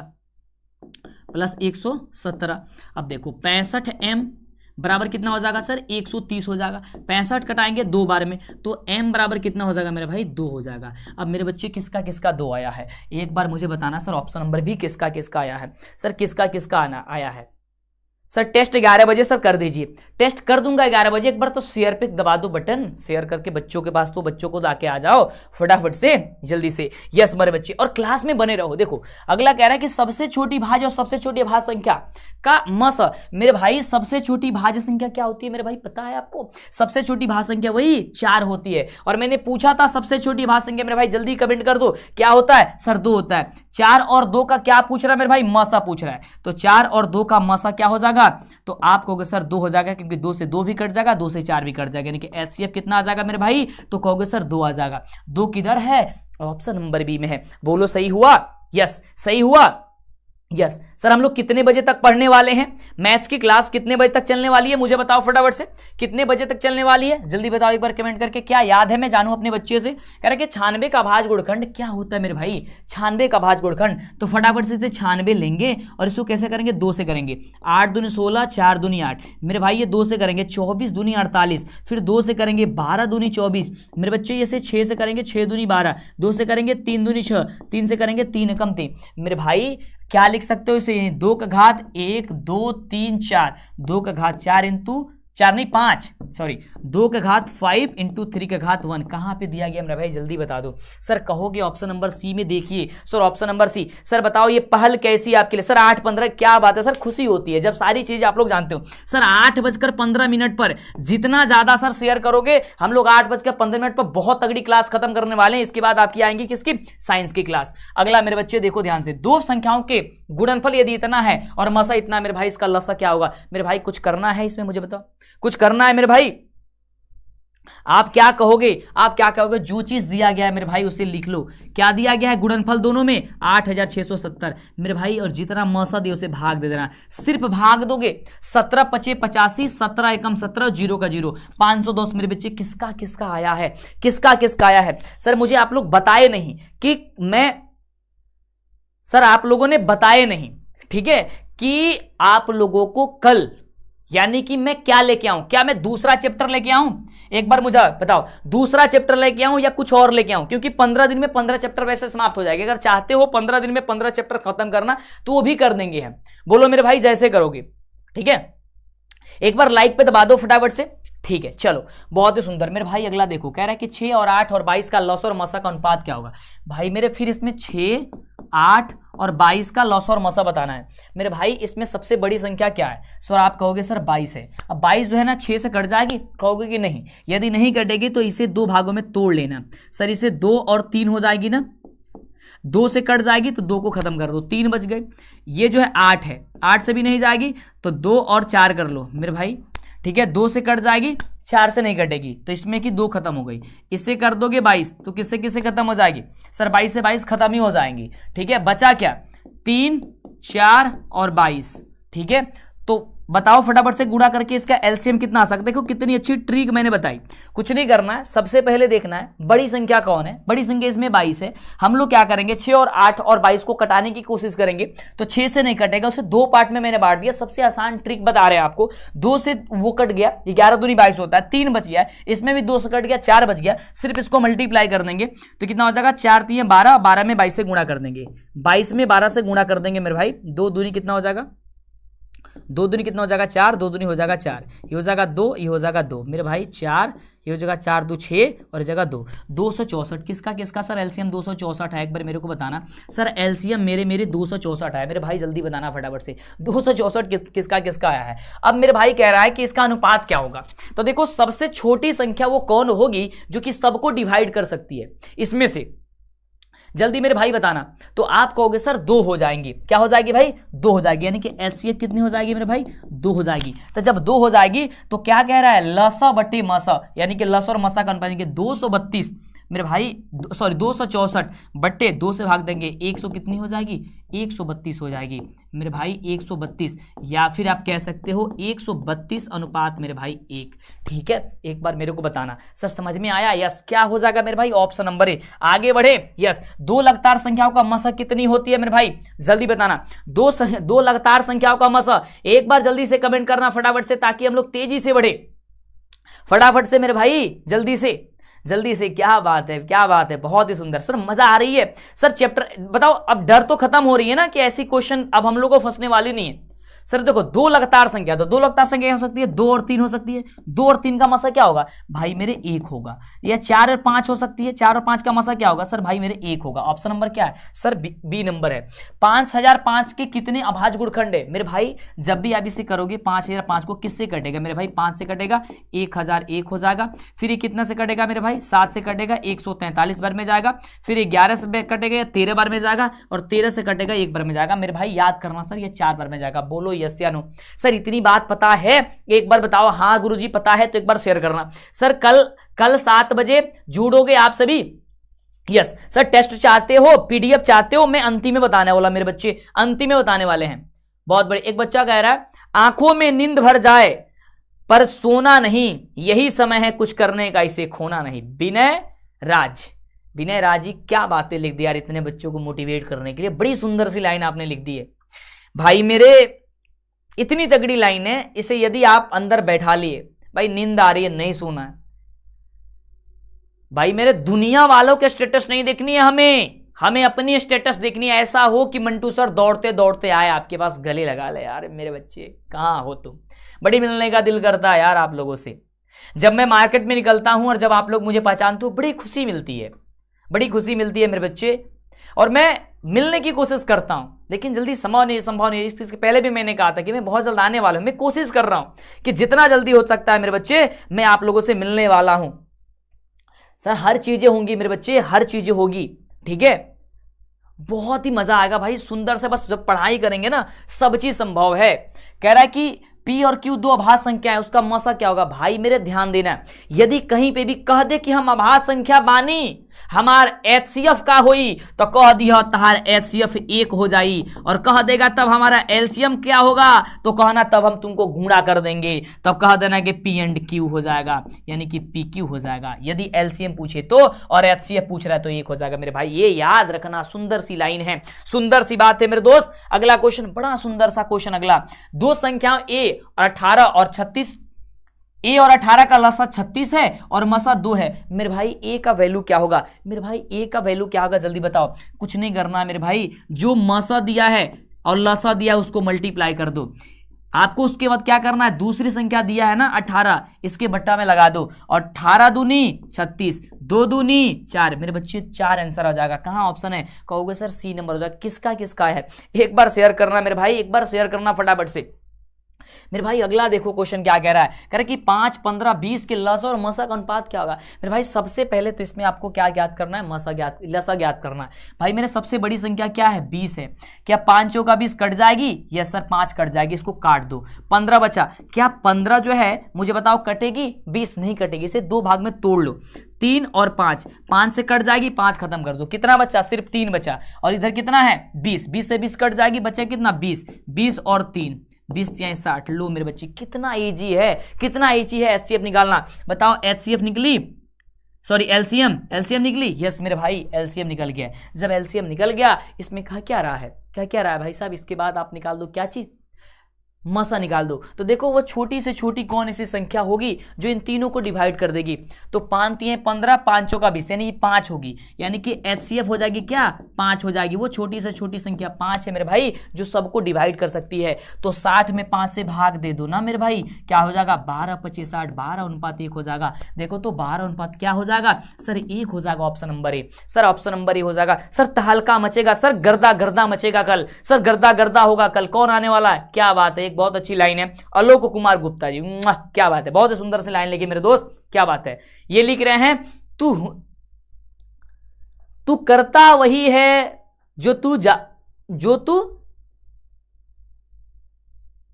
प्लस 117। अब देखो 65m बराबर कितना हो जाएगा सर, 130 हो जाएगा। 65 कटाएंगे 2 बार में, तो m बराबर कितना हो जाएगा मेरे भाई, 2 हो जाएगा। अब मेरे बच्चे किसका किसका 2 आया है, एक बार मुझे बताना सर, ऑप्शन नंबर भी किसका किसका आया है सर, किसका किसका आया है सर। टेस्ट 11 बजे सर कर दीजिए, टेस्ट कर दूंगा 11 बजे। एक बार तो शेयर पे दबा दो बटन, शेयर करके बच्चों के पास, तो बच्चों को लाके आ जाओ फटाफट से, जल्दी से। यस मेरे बच्चे, और क्लास में बने रहो। देखो अगला कह रहा है कि सबसे छोटी भाज्य और सबसे छोटी भाज्य संख्या का मस। मेरे भाई सबसे छोटी भाज्य संख्या क्या होती है मेरे भाई, पता है आपको? सबसे छोटी भाज्य संख्या वही 4 होती है। और मैंने पूछा था सबसे छोटी भाज्य संख्या, मेरे भाई जल्दी कमेंट कर दो, क्या होता है सर, 2 होता है। 4 और 2 का क्या पूछ रहा है मेरे भाई, मसा पूछ रहा है। तो 4 और 2 का मसा क्या हो जाएगा, तो आप कहोगे सर 2 हो जाएगा, क्योंकि 2 से 2 भी कट जाएगा, 2 से 4 भी कट जाएगा, यानी कि HCF कितना आ जाएगा मेरे भाई, तो कहोगे सर 2 आ जाएगा। 2 किधर है, ऑप्शन नंबर बी में है। बोलो सही हुआ, यस सही हुआ, यस। सर हम लोग कितने बजे तक पढ़ने वाले हैं, मैथ्स की क्लास कितने बजे तक चलने वाली है, मुझे बताओ फटाफट से, कितने बजे तक चलने वाली है, जल्दी बताओ एक बार कमेंट करके। क्या याद है, मैं जानूं अपने बच्चे से। कह रहे कि 96 का भाज्य गुणखंड क्या होता है मेरे भाई, 96 का भाज्य गुणखंड। तो फटाफट से 96 लेंगे और इसको कैसे करेंगे, 2 से करेंगे। 8 दूनी 16, 4 दूनी 8 मेरे भाई, ये 2 से करेंगे। 24 दूनी 48, फिर 2 से करेंगे। 12 दूनी 24 मेरे बच्चे, ये से 6 से करेंगे। 6 दूनी 12, 2 से करेंगे। 3 दूनी 6, 3 से करेंगे। 3 एकम 3 मेरे भाई, क्या लिख सकते हो इसे, 2 का घात 1 2 3 4, 2 का घात 4 इंटू 4 नहीं 5, सॉरी 2 का घात 5 इंटू 3 का घात 1। कहां पे दिया गया मेरा भाई, जल्दी बता दो सर। कहोगे ऑप्शन नंबर सी में, देखिए sir option number C. Sir बताओ ये पहल कैसी आपके लिए, सर 8:15, क्या बात है सर, खुशी होती है जब सारी चीजें आप लोग जानते हो। सर 8:15 पर जितना ज्यादा सर शेयर करोगे, हम लोग 8:15 पर बहुत तगड़ी क्लास खत्म करने वाले हैं। इसके बाद आपकी आएंगी किसकी, साइंस की क्लास। अगला मेरे बच्चे देखो ध्यान से, 2 संख्याओं के गुणनफल यदि इतना है और मसा इतना, मेरे भाई इसका लसा क्या होगा मेरे भाई, कुछ करना है इसमें, मुझे बताओ कुछ करना है मेरे भाई। आप क्या कहोगे, आप क्या कहोगे, जो चीज दिया गया है मेरे भाई उसे लिख लो। क्या दिया गया है, गुणनफल दोनों में 8670 मेरे भाई, और जितना मसा दिया उसे भाग दे देना, सिर्फ भाग दोगे। 17 × 5 = 85, 17 एकम 17, 0 का 0, 510 मेरे बच्चे। किसका किसका आया है, किसका किसका आया है सर, मुझे आप लोग बताए नहीं कि मैं, सर आप लोगों ने बताए नहीं, ठीक है, कि आप लोगों को कल यानी कि मैं क्या लेके आऊं, क्या मैं दूसरा चैप्टर लेके आऊं, एक बार मुझे बताओ, दूसरा चैप्टर लेके आऊं या कुछ और लेके आऊं? क्योंकि 15 दिन में 15 चैप्टर वैसे समाप्त हो जाएंगे। अगर चाहते हो 15 दिन में 15 चैप्टर खत्म करना तो वो भी कर देंगे हम। बोलो मेरे भाई जैसे करोगे, ठीक है। एक बार लाइक पे दबा दो फटाफट से, ठीक है। चलो बहुत ही सुंदर मेरे भाई। अगला देखो, कह रहा है कि 6 और 8 और 22 का लॉस और मसा का अनुपात क्या होगा। भाई मेरे फिर इसमें 6, 8 और 22 का लॉस और मसा बताना है मेरे भाई। इसमें सबसे बड़ी संख्या क्या है सर, आप कहोगे सर 22 है। अब 22 जो है ना 6 से कट जाएगी, कहोगे कि नहीं। यदि नहीं कटेगी तो इसे 2 भागों में तोड़ लेना। सर इसे 2 और 3 हो जाएगी ना, 2 से कट जाएगी तो 2 को खत्म कर दो, 3 बच गए। ये जो है 8 है, 8 से भी नहीं जाएगी तो 2 और 4 कर लो मेरे भाई, ठीक है। 2 से कट जाएगी, 4 से नहीं कटेगी, तो इसमें की 2 खत्म हो गई। इससे कर दोगे 22 तो किससे किससे खत्म हो जाएगी सर, 22 से 22 खत्म ही हो जाएंगी, ठीक है। बचा क्या, 3, 4 और 22, ठीक है। तो बताओ फटाफट से गुणा करके इसका एलसीएम कितना आ सकता है। देखो कितनी अच्छी ट्रिक मैंने बताई। कुछ नहीं करना है, सबसे पहले देखना है बड़ी संख्या कौन है। बड़ी संख्या इसमें 22 है। हम लोग क्या करेंगे, 6 और 8 और 22 को कटाने की कोशिश करेंगे, तो 6 से नहीं कटेगा, उसे 2 पार्ट में मैंने बांट दिया। सबसे आसान ट्रिक बता रहे हैं आपको। 2 से वो कट गया, 11 दूनी 22 होता है, 3 बच गया, इसमें भी 2 से कट गया, 4 बच गया। सिर्फ इसको मल्टीप्लाई कर देंगे तो कितना हो जाएगा, 4 3 12, 12 में 22 से गुणा कर देंगे, 22 में 12 से गुणा कर देंगे मेरे भाई। 2 दूनी कितना हो जाएगा, 2 दूनी कितना हो जाएगा, 4, 2 दूनी हो जाएगा 4, ये हो जाएगा 2, ये हो जाएगा 2 मेरे भाई, 4, ये हो जाएगा 4 2 6 और ये जगह 2, 264। किसका किसका सर एलसीएम 264 है, एक बार मेरे को बताना सर। एलसीएम मेरे 264 है मेरे भाई, जल्दी बताना फटाफट से। 264 किसका किसका आया है। अब मेरे भाई कह रहा है कि इसका अनुपात क्या होगा। तो देखो सबसे छोटी संख्या वो कौन होगी जो कि सबको डिवाइड कर सकती है इसमें से, जल्दी मेरे भाई बताना। तो आप कहोगे सर 2 हो जाएंगी। क्या हो जाएगी भाई, 2 हो जाएगी, यानी कि एलसीएम कितनी हो जाएगी मेरे भाई, 2 हो जाएगी। तो जब 2 हो जाएगी तो क्या कह रहा है, लसा बटे मसा, यानी कि लस और मसा का अनुपात 232 मेरे भाई, सॉरी 264 बट्टे 2 से भाग देंगे, 100 कितनी हो जाएगी, 132 हो जाएगी मेरे भाई, 132, या फिर आप कह सकते हो 132 अनुपात मेरे भाई 1। ठीक है, एक बार मेरे को बताना सर समझ में आया? यस, क्या हो जाएगा मेरे भाई, ऑप्शन नंबर ए। आगे बढ़े। यस, दो लगातार संख्याओं का मसा कितनी होती है मेरे भाई, जल्दी बताना। दो लगातार संख्याओं का मसा, एक बार जल्दी से कमेंट करना फटाफट से, ताकि हम लोग तेजी से बढ़े, फटाफट से मेरे भाई, जल्दी से जल्दी से। क्या बात है, क्या बात है, बहुत ही सुंदर सर, मजा आ रही है सर। चैप्टर बताओ, अब डर तो खत्म हो रही है ना कि ऐसी क्वेश्चन अब हम लोग को फंसने वाली नहीं है। सर देखो, दो लगातार संख्या, तो दो लगातार संख्या हो सकती है 2 और 3 हो सकती है। 2 और 3 का मसा क्या होगा भाई मेरे 1 होगा, या 4 और 5 हो सकती है। 4 और 5 का मसा क्या होगा सर भाई मेरे 1 होगा। ऑप्शन नंबर क्या है सर, बी नंबर है। 5005 के कितने अभाज्य गुणखंड है मेरे भाई, जब भी आप इसे करोगे 5005 को किससे कटेगा मेरे भाई, 5 से कटेगा, 1001 हो जाएगा। फिर ये कितना से कटेगा मेरे भाई, 7 से कटेगा, 143 बार में जाएगा। फिर 11 से कटेगा, 13 बार में जाएगा, और 13 से कटेगा 1 बार में जाएगा। मेरे भाई याद करना सर, ये 4 बार में जाएगा। बोलो यस या नो। सर इतनी बात पता है, एक बार बताओ। हाँ गुरुजी पता है, तो एक बार शेयर करना। सर कल 7 बजे जुड़ोगे आप सभी? Yes sir. टेस्ट चाहते हो, पीडीएफ चाहते हो? मैं अंतिम में बताने वाला, मेरे बच्चे अंतिम में बताने वाले हैं। बहुत बड़े। एक बच्चा कह रहा है, आंखों में नींद भर जाए पर सोना नहीं, यही समय है कुछ करने का, इसे खोना नहीं। विनय राज जी, क्या बातें लिख दी यार, इतने बच्चों को मोटिवेट करने के लिए। बड़ी सुंदर सी लाइन आपने लिख दी है भाई मेरे, इतनी तगड़ी लाइन है। इसे यदि आप अंदर बैठा लिए, भाई नींद आ रही है, नहीं सोना है भाई मेरे। दुनिया वालों के स्टेटस नहीं देखनी है हमें अपनी स्टेटस देखनी है। ऐसा हो कि मंटू सर दौड़ते दौड़ते आए आपके पास, गले लगा ले, यार मेरे बच्चे कहां हो तुम। बड़ी मिलने का दिल करता है यार आप लोगों से। जब मैं मार्केट में निकलता हूं और जब आप लोग मुझे पहचानते हो, बड़ी खुशी मिलती है, बड़ी खुशी मिलती है मेरे बच्चे। और मैं मिलने की कोशिश करता हूं, लेकिन जल्दी संभव नहीं। इस चीज के पहले भी मैंने कहा था कि मैं बहुत जल्द आने वाला हूं। मैं कोशिश कर रहा हूं कि जितना जल्दी हो सकता है मेरे बच्चे, मैं आप लोगों से मिलने वाला हूं। सर हर चीजें होंगी मेरे बच्चे, हर चीजें होगी, ठीक है। बहुत ही मजा आएगा भाई, सुंदर से। बस जब पढ़ाई करेंगे ना, सब चीज संभव है। कह रहा है कि P और Q दो अभाज्य संख्या है, उसका मसा क्या होगा भाई मेरे, ध्यान देना। यदि कहीं पे भी कह दे कि हम अभाज्य संख्या बानी, हमार HCF का हुई, तो कह दिया तहार HCF 1 हो जाई। और कह देगा तब हमारा LCM क्या होगा, तो कहना तब हम तुमको गुणा कर देंगे, तब कह देना कि P and Q हो जाएगा, यानी कि PQ हो जाएगा। यदि LCM पूछे तो, और HCF पूछ रहा है तो 1 हो जाएगा मेरे भाई। ये याद रखना, सुंदर सी लाइन है, सुंदर सी बात है मेरे दोस्त। अगला क्वेश्चन, बड़ा सुंदर सा क्वेश्चन अगला। दो संख्याओं A और 18 और 36, A और 18 का लसा 36 है और मसा 2 है। मेरे भाई A का वैल्यू क्या होगा मेरे भाई, A का वैल्यू क्या होगा, जल्दी बताओ। कुछ नहीं करना मेरे भाई, जो मसा दिया है और लसा दिया है उसको मल्टीप्लाई कर दो। आपको उसके बाद क्या करना है, दूसरी संख्या दिया है ना 18, इसके बट्टा में लगा दो, और 18 दूनी 36, 2 दूनी 4। मेरे बच्चे 4 आंसर आ जाएगा। कहां ऑप्शन है, कहोगे सर C नंबर हो जाएगा। किसका किसका है, एक बार शेयर करना मेरे भाई, एक बार शेयर करना फटाफट से मेरे भाई। अगला देखो क्वेश्चन क्या कह रहा है, कह रहा है कि 5, 15, 20 के लसा और मसा का अनुपात क्या होगा। मेरे भाई सबसे पहले तो इसमें आपको क्या ज्ञात करना है, लसा ज्ञात करना है। भाई मेरे सबसे बड़ी संख्या क्या है, 20 है। क्या 5 चौका 20 कट जाएगी, यस सर 5 कट जाएगी, इसको काट दो। 15 बचा, क्या 15 जो है मुझे बताओ कटेगी, 20 नहीं कटेगी, इसे 2 भाग में तोड़ लो। 3 और 5 से कट जाएगी, 5 खत्म कर दो। कितना बचा, सिर्फ 3 बचा। और इधर कितना है 20 से 20 कट जाएगी, बचा कितना 20 और 3, 20 या 60। लो मेरे बच्चे, कितना इजी है, कितना इजी है HCF निकालना। बताओ HCF निकली, सॉरी LCM निकली। यस मेरे भाई LCM निकल गया। जब LCM निकल गया, इसमें क्या रहा है, क्या रहा है भाई साहब, इसके बाद आप निकाल दो क्या चीज, मसा निकाल दो। तो देखो वो छोटी से छोटी कौन ऐसी संख्या होगी जो इन तीनों को डिवाइड कर देगी। तो 5 3 15, 5 चौका 20, यानी 5 होगी, यानी कि HCF हो जाएगी क्या, 5 हो जाएगी। वो छोटी से छोटी संख्या 5 है मेरे भाई, जो सबको डिवाइड कर सकती है। तो 60 में 5 से भाग दे दो ना मेरे भाई, क्या हो जाएगा 12 25 60, 12:1 हो जाएगा। देखो तो 12:1 क्या हो जाएगा सर, 1 हो जाएगा। Option number A sir, option number A हो जाएगा। सर तहलका मचेगा सर, गर्दा मचेगा कल सर, गर्दा होगा कल। कौन आने वाला है, क्या बात है, बहुत अच्छी लाइन है, आलोक कुमार गुप्ता जी, क्या बात है, बहुत ही सुंदर सी लाइन लेके मेरे दोस्त, क्या बात है। ये लिख रहे हैं, तू करता वही है जो तू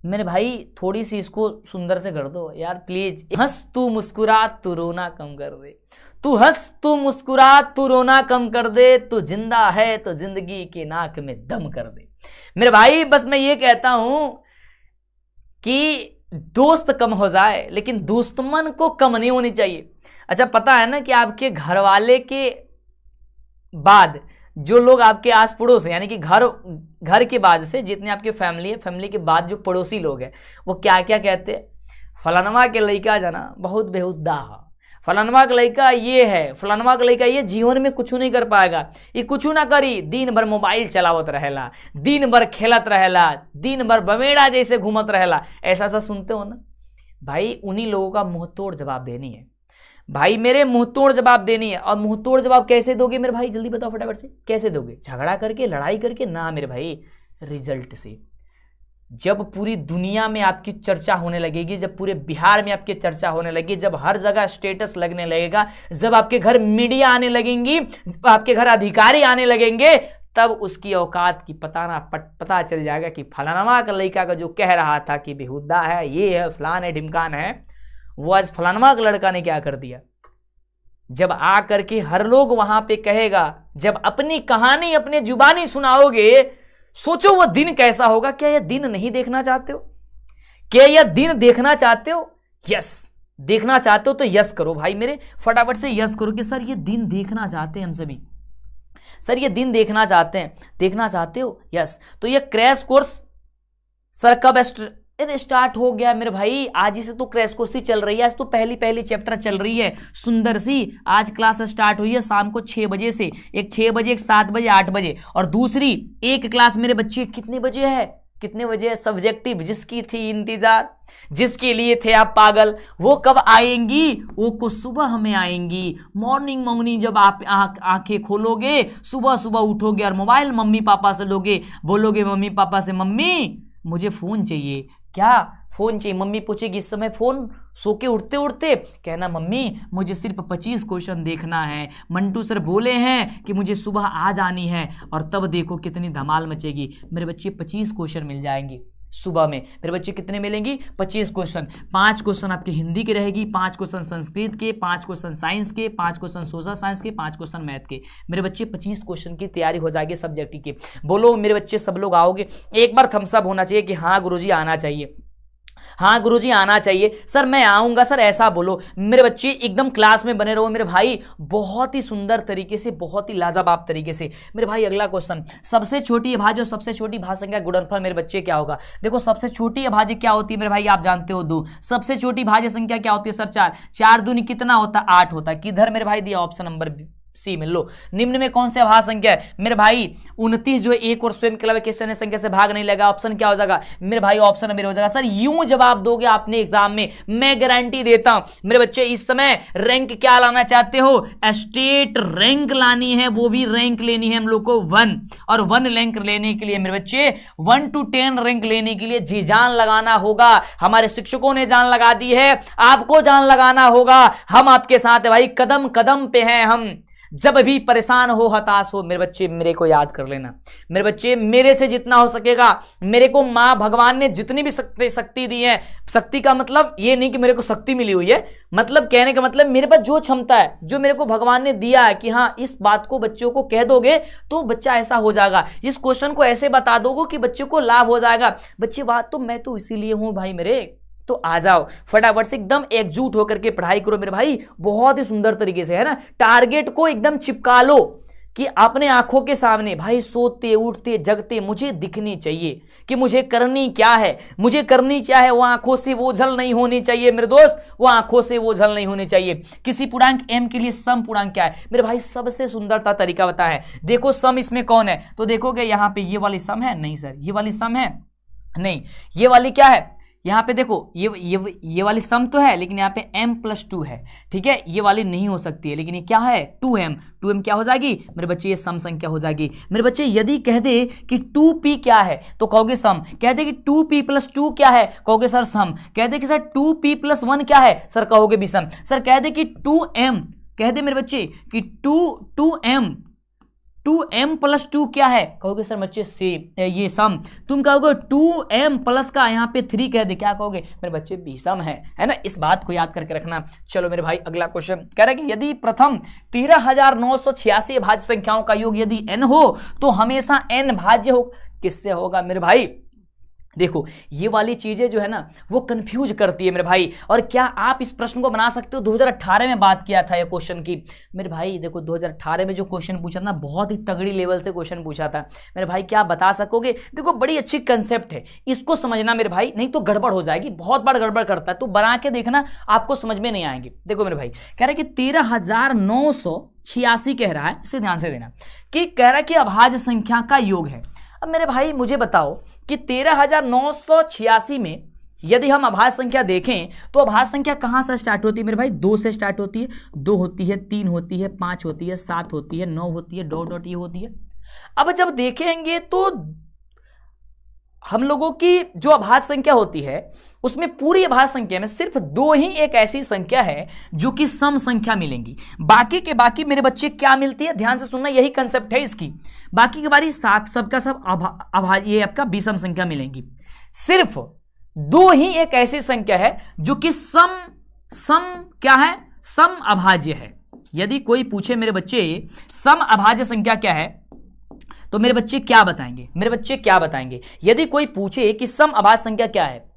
मेरे भाई थोड़ी सी इसको सुंदर से कर दो यार प्लीज। हंस तू मुस्कुरा तू रोना कम कर दे, तू हंस तू मुस्कुरा तू रोना कम कर दे, तू जिंदा है तो जिंदगी के नाक में दम कर दे। मेरे भाई बस मैं ये कहता हूं कि दोस्त कम हो जाए लेकिन दुश्मन को कम नहीं होनी चाहिए। अच्छा पता है ना कि आपके घर वाले के बाद जो लोग आपके आस पड़ोस है, यानी कि घर के बाद से जितने आपके फैमिली है, फैमिली के बाद जो पड़ोसी लोग हैं वो क्या क्या कहते हैं, फलानवा के लड़का जना बहुत बेहुदा है, फलानवा का लड़का ये है, फलानवा का लड़का ये जीवन में कुछ नहीं कर पाएगा, ये कुछ ना करी, दिन भर मोबाइल चलावत रहेला, दिन भर खेलत रहेला, दिन भर बमेड़ा जैसे घूमत रहेला। ऐसा ऐसा सुनते हो ना भाई, उन्हीं लोगों का मुंह तोड़ जवाब देनी है भाई, मेरे मुंह तोड़ जवाब देनी है। और मुंह तोड़ जवाब कैसे दोगे मेरे भाई, जल्दी बताओ फटाफट से, कैसे दोगे? झगड़ा करके, लड़ाई करके? ना मेरे भाई, रिजल्ट से। जब पूरी दुनिया में आपकी चर्चा होने लगेगी, जब पूरे बिहार में आपकी चर्चा होने लगेगी, जब हर जगह स्टेटस लगने लगेगा, जब आपके घर मीडिया आने लगेंगी, जब आपके घर अधिकारी आने लगेंगे, तब उसकी औकात की पता चल जाएगा कि फलानमा का लड़का का जो कह रहा था कि बेहुदा है, ये है, फलान है, ढिमकान है, वो आज फलानमा का लड़का ने क्या कर दिया। जब आ करके हर लोग वहां पे कहेगा, जब अपनी कहानी अपने जुबानी सुनाओगे, सोचो वो दिन कैसा होगा। क्या यह दिन नहीं देखना चाहते हो? क्या यह दिन देखना चाहते हो? यस, देखना चाहते हो तो यस करो भाई मेरे, फटाफट से यस करो कि सर ये दिन देखना चाहते हैं हम सभी, सर ये दिन देखना चाहते हैं, देखना चाहते हो? यस। तो ये क्रैश कोर्स सर कब स्टार्ट हो गया मेरे भाई? आज ही से तो क्रैश कोर्स ही चल रही है, आज तो पहली चैप्टर चल रही है सुंदर सी। आज क्लास स्टार्ट हुई है शाम को 6 बजे से, एक 6 बजे, एक 7 बजे, 8 बजे, और दूसरी एक क्लास मेरे बच्चे कितने बजे है, कितने बजे है? सब्जेक्टिव, जिसकी थी इंतजार, जिसके लिए थे आप पागल, वो कब आएंगी? वो को सुबह में आएंगी। मॉर्निंग जब आप आंखें खोलोगे, सुबह सुबह उठोगे और मोबाइल मम्मी पापा से लोगे, बोलोगे मम्मी पापा से, मम्मी मुझे फोन चाहिए। क्या फोन चाहिए? मम्मी पूछेगी इस समय फोन, सो के उठते उठते कहना मम्मी मुझे सिर्फ 25 क्वेश्चन देखना है, मंटू सर बोले हैं कि मुझे सुबह आ जानी है। और तब देखो कितनी धमाल मचेगी, मेरे बच्चे 25 क्वेश्चन मिल जाएंगे सुबह में। मेरे बच्चे कितने मिलेंगी? 25 क्वेश्चन। 5 क्वेश्चन आपके हिंदी के रहेगी, 5 क्वेश्चन संस्कृत के, 5 क्वेश्चन साइंस के, 5 क्वेश्चन सोशल साइंस के, 5 क्वेश्चन मैथ के। मेरे बच्चे 25 क्वेश्चन की तैयारी हो जाएगी सब्जेक्ट की। बोलो मेरे बच्चे सब लोग आओगे? एक बार थम्स अप होना चाहिए कि हाँ गुरुजी आना चाहिए, हाँ गुरुजी आना चाहिए। सर मैं आऊंगा सर, ऐसा बोलो। मेरे बच्चे एकदम क्लास में बने रहो मेरे भाई, बहुत ही सुंदर तरीके से, बहुत ही लाजवाब तरीके से। मेरे भाई अगला क्वेश्चन, सबसे छोटी अभाज्य और सबसे छोटी भाज्य गुणनफल मेरे बच्चे क्या होगा? देखो सबसे छोटी अभाज्य क्या होती है मेरे भाई, आप जानते हो 2। सबसे छोटी भाज्य संख्या क्या होती है सर? 4। 4 दूनी कितना होता है? 8 होता है। किधर मेरे भाई दिया? ऑप्शन नंबर सी में। लो निम्न में कौन से अभाज्य संख्या है मेरे भाई? 29 जो एक और स्वयं के अलावा किसी अन्य संख्या से भाग नहीं लगा। ऑप्शन क्या हो जाएगा मेरे भाई? ऑप्शन मेरे हो जाएगा। सर यूं जवाब दोगे आपने एग्जाम में, मैं गारंटी देता हूं मेरे बच्चे इस समय रैंक क्या लाना चाहते हो? स्टेट रैंक लानी है, वो भी रैंक लेनी है हम लोग को 1। और 1 रैंक लेने के लिए मेरे बच्चे 1 to 10 रैंक लेने के लिए जी जान लगाना होगा। हमारे शिक्षकों ने जान लगा दी है, आपको जान लगाना होगा। हम आपके साथ है भाई, कदम कदम पे हैं हम। जब भी परेशान हो, हताश हो, मेरे बच्चे मेरे को याद कर लेना। मेरे बच्चे मेरे से जितना हो सकेगा, मेरे को माँ भगवान ने जितनी भी शक्ति दी है, शक्ति का मतलब ये नहीं कि मेरे को शक्ति मिली हुई है, मतलब कहने का मतलब मेरे पास जो क्षमता है, जो मेरे को भगवान ने दिया है कि हाँ इस बात को बच्चों को कह दोगे तो बच्चा ऐसा हो जाएगा, इस क्वेश्चन को ऐसे बता दोगे कि बच्चों को लाभ हो जाएगा। बच्चे बात तो मैं तो इसीलिए हूं भाई मेरे। तो आ जाओ फटाफट से एकदम एकजुट होकर के पढ़ाई करो मेरे भाई, बहुत ही सुंदर तरीके से, है ना। टारगेट को एकदम चिपका लो कि अपने आंखों के सामने भाई सोते उठते जगते मुझे दिखनी चाहिए कि मुझे करनी क्या है, मुझे करनी क्या है। वो आंखों से ओझल नहीं होनी चाहिए मेरे दोस्त, वो आंखों से ओझल नहीं होनी चाहिए। किसी पूर्णांक m के लिए सम पूर्णांक क्या है मेरे भाई? सबसे सुंदरता तरीका बताया है। देखो सम इसमें कौन है, तो देखोगे यहां पे ये वाली सम है, नहीं सर ये वाली सम है नहीं, ये वाली क्या है यहाँ पे देखो, ये वाली सम तो है लेकिन यहाँ पे m+2 है, ठीक है। ये वाली नहीं हो सकती है, लेकिन ये क्या है 2m क्या हो जाएगी मेरे बच्चे? ये सम संख्या हो जाएगी मेरे बच्चे। यदि कह दे कि 2p क्या है तो कहोगे सम, कह दे कि 2p+2 क्या है कहोगे सर सम, कह दे कि सर 2p+1 क्या है सर कहोगे भी सम। सर कह दे कि 2m, कह दे मेरे बच्चे कि 2m 2m+2 क्या है? कहोगे सर बच्चे ये सम। तुम कहोगे 2m प्लस का यहाँ पे 3 कह दे, क्या कहोगे मेरे बच्चे? विषम है ना। इस बात को याद करके रखना। चलो मेरे भाई अगला क्वेश्चन कह रहा है कि यदि प्रथम 13,986 अभाज्य संख्याओं का योग यदि n हो तो हमेशा n भाज्य हो। किससे होगा मेरे भाई? देखो ये वाली चीजें जो है ना वो कंफ्यूज करती है मेरे भाई। और क्या आप इस प्रश्न को बना सकते हो? 2018 में बात किया था ये क्वेश्चन की मेरे भाई। देखो 2018 में जो क्वेश्चन पूछा ना, बहुत ही तगड़ी लेवल से क्वेश्चन पूछा था मेरे भाई। क्या बता सकोगे? देखो बड़ी अच्छी कंसेप्ट है, इसको समझना मेरे भाई, नहीं तो गड़बड़ हो जाएगी। बहुत बार गड़बड़ करता है, तो बना के देखना, आपको समझ में नहीं आएंगे। देखो मेरे भाई कह रहा है कि 13,986 कह रहा है, इसे ध्यान से देना, कि कह रहा है कि अभाज्य संख्या का योग है। अब मेरे भाई मुझे बताओ कि 13,986 में यदि हम अभाज्य संख्या देखें तो अभाज्य संख्या कहां से स्टार्ट होती है मेरे भाई? 2 से स्टार्ट होती है। 2 होती है, 3 होती है, 5 होती है, 7 होती है, 9 होती है, डॉट डॉट ये होती है। अब जब देखेंगे तो हम लोगों की जो अभाज्य संख्या होती है उसमें पूरी अभाज्य संख्या में सिर्फ 2 ही एक ऐसी संख्या है जो कि सम संख्या मिलेंगी। बाकी के बाकी मेरे बच्चे क्या मिलती है? ध्यान से सुनना, यही कंसेप्ट है इसकी। बाकी के बारी सबका सब ये आपका विषम संख्या मिलेंगी। सिर्फ 2 ही एक ऐसी संख्या है जो कि सम क्या है? सम अभाज्य है। यदि कोई पूछे मेरे बच्चे सम अभाज्य संख्या क्या है, तो मेरे बच्चे क्या बताएंगे? मेरे बच्चे क्या बताएंगे यदि कोई पूछे कि सम अभाज्य संख्या क्या है?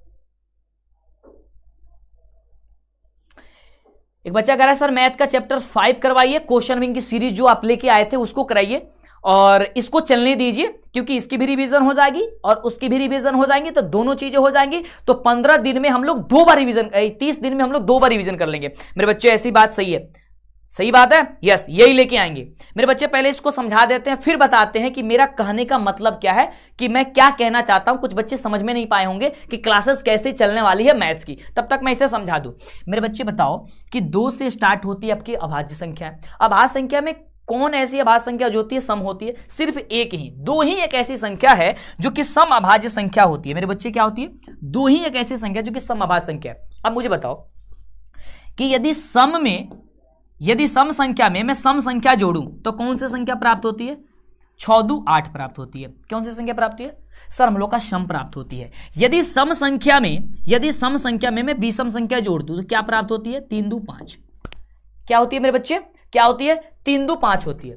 एक बच्चा कह रहा है सर मैथ का चैप्टर 5 करवाइए, क्वेश्चन बैंक की सीरीज जो आप लेके आए थे उसको कराइए और इसको चलने दीजिए, क्योंकि इसकी भी रिवीजन हो जाएगी और उसकी भी रिवीजन हो जाएंगी, तो दोनों चीजें हो जाएंगी। तो 15 दिन में हम लोग 2 बार रिवीजन, 30 दिन में हम लोग 2 बार रिवीजन कर लेंगे। मेरे बच्चे ऐसी बात सही है? सही बात है, यस, यही लेके आएंगे मेरे बच्चे। पहले इसको समझा देते हैं, फिर बताते हैं कि मेरा कहने का मतलब क्या है, कि मैं क्या कहना चाहता हूं। कुछ बच्चे समझ में नहीं पाए होंगे कि क्लासेस कैसे चलने वाली है मैथ्स की, तब तक मैं इसे समझा दूं। मेरे बच्चे बताओ कि 2 से स्टार्ट होती है आपकी अभाज्य संख्या। अभाज्य संख्या में कौन ऐसी अभाज्य संख्या जो होती है सम होती है? सिर्फ एक ही, 2 ही एक ऐसी संख्या है जो कि सम अभाज्य संख्या होती है। मेरे बच्चे क्या होती है? 2 ही एक ऐसी संख्या जो कि सम अभाज्य संख्या है। अब मुझे बताओ कि यदि सम संख्या में मैं सम संख्या जोड़ूं तो कौन सी संख्या प्राप्त होती है? 6 दूं 8 प्राप्त होती है। कौन सी संख्या प्राप्त होती है? सर हम लोग का सम प्राप्त होती है। यदि सम संख्या में मैं विषम संख्या जोड़ दूं तो क्या प्राप्त होती है? 3 दूं 5। क्या होती है मेरे बच्चे? क्या होती है? 3 दूं 5 होती है।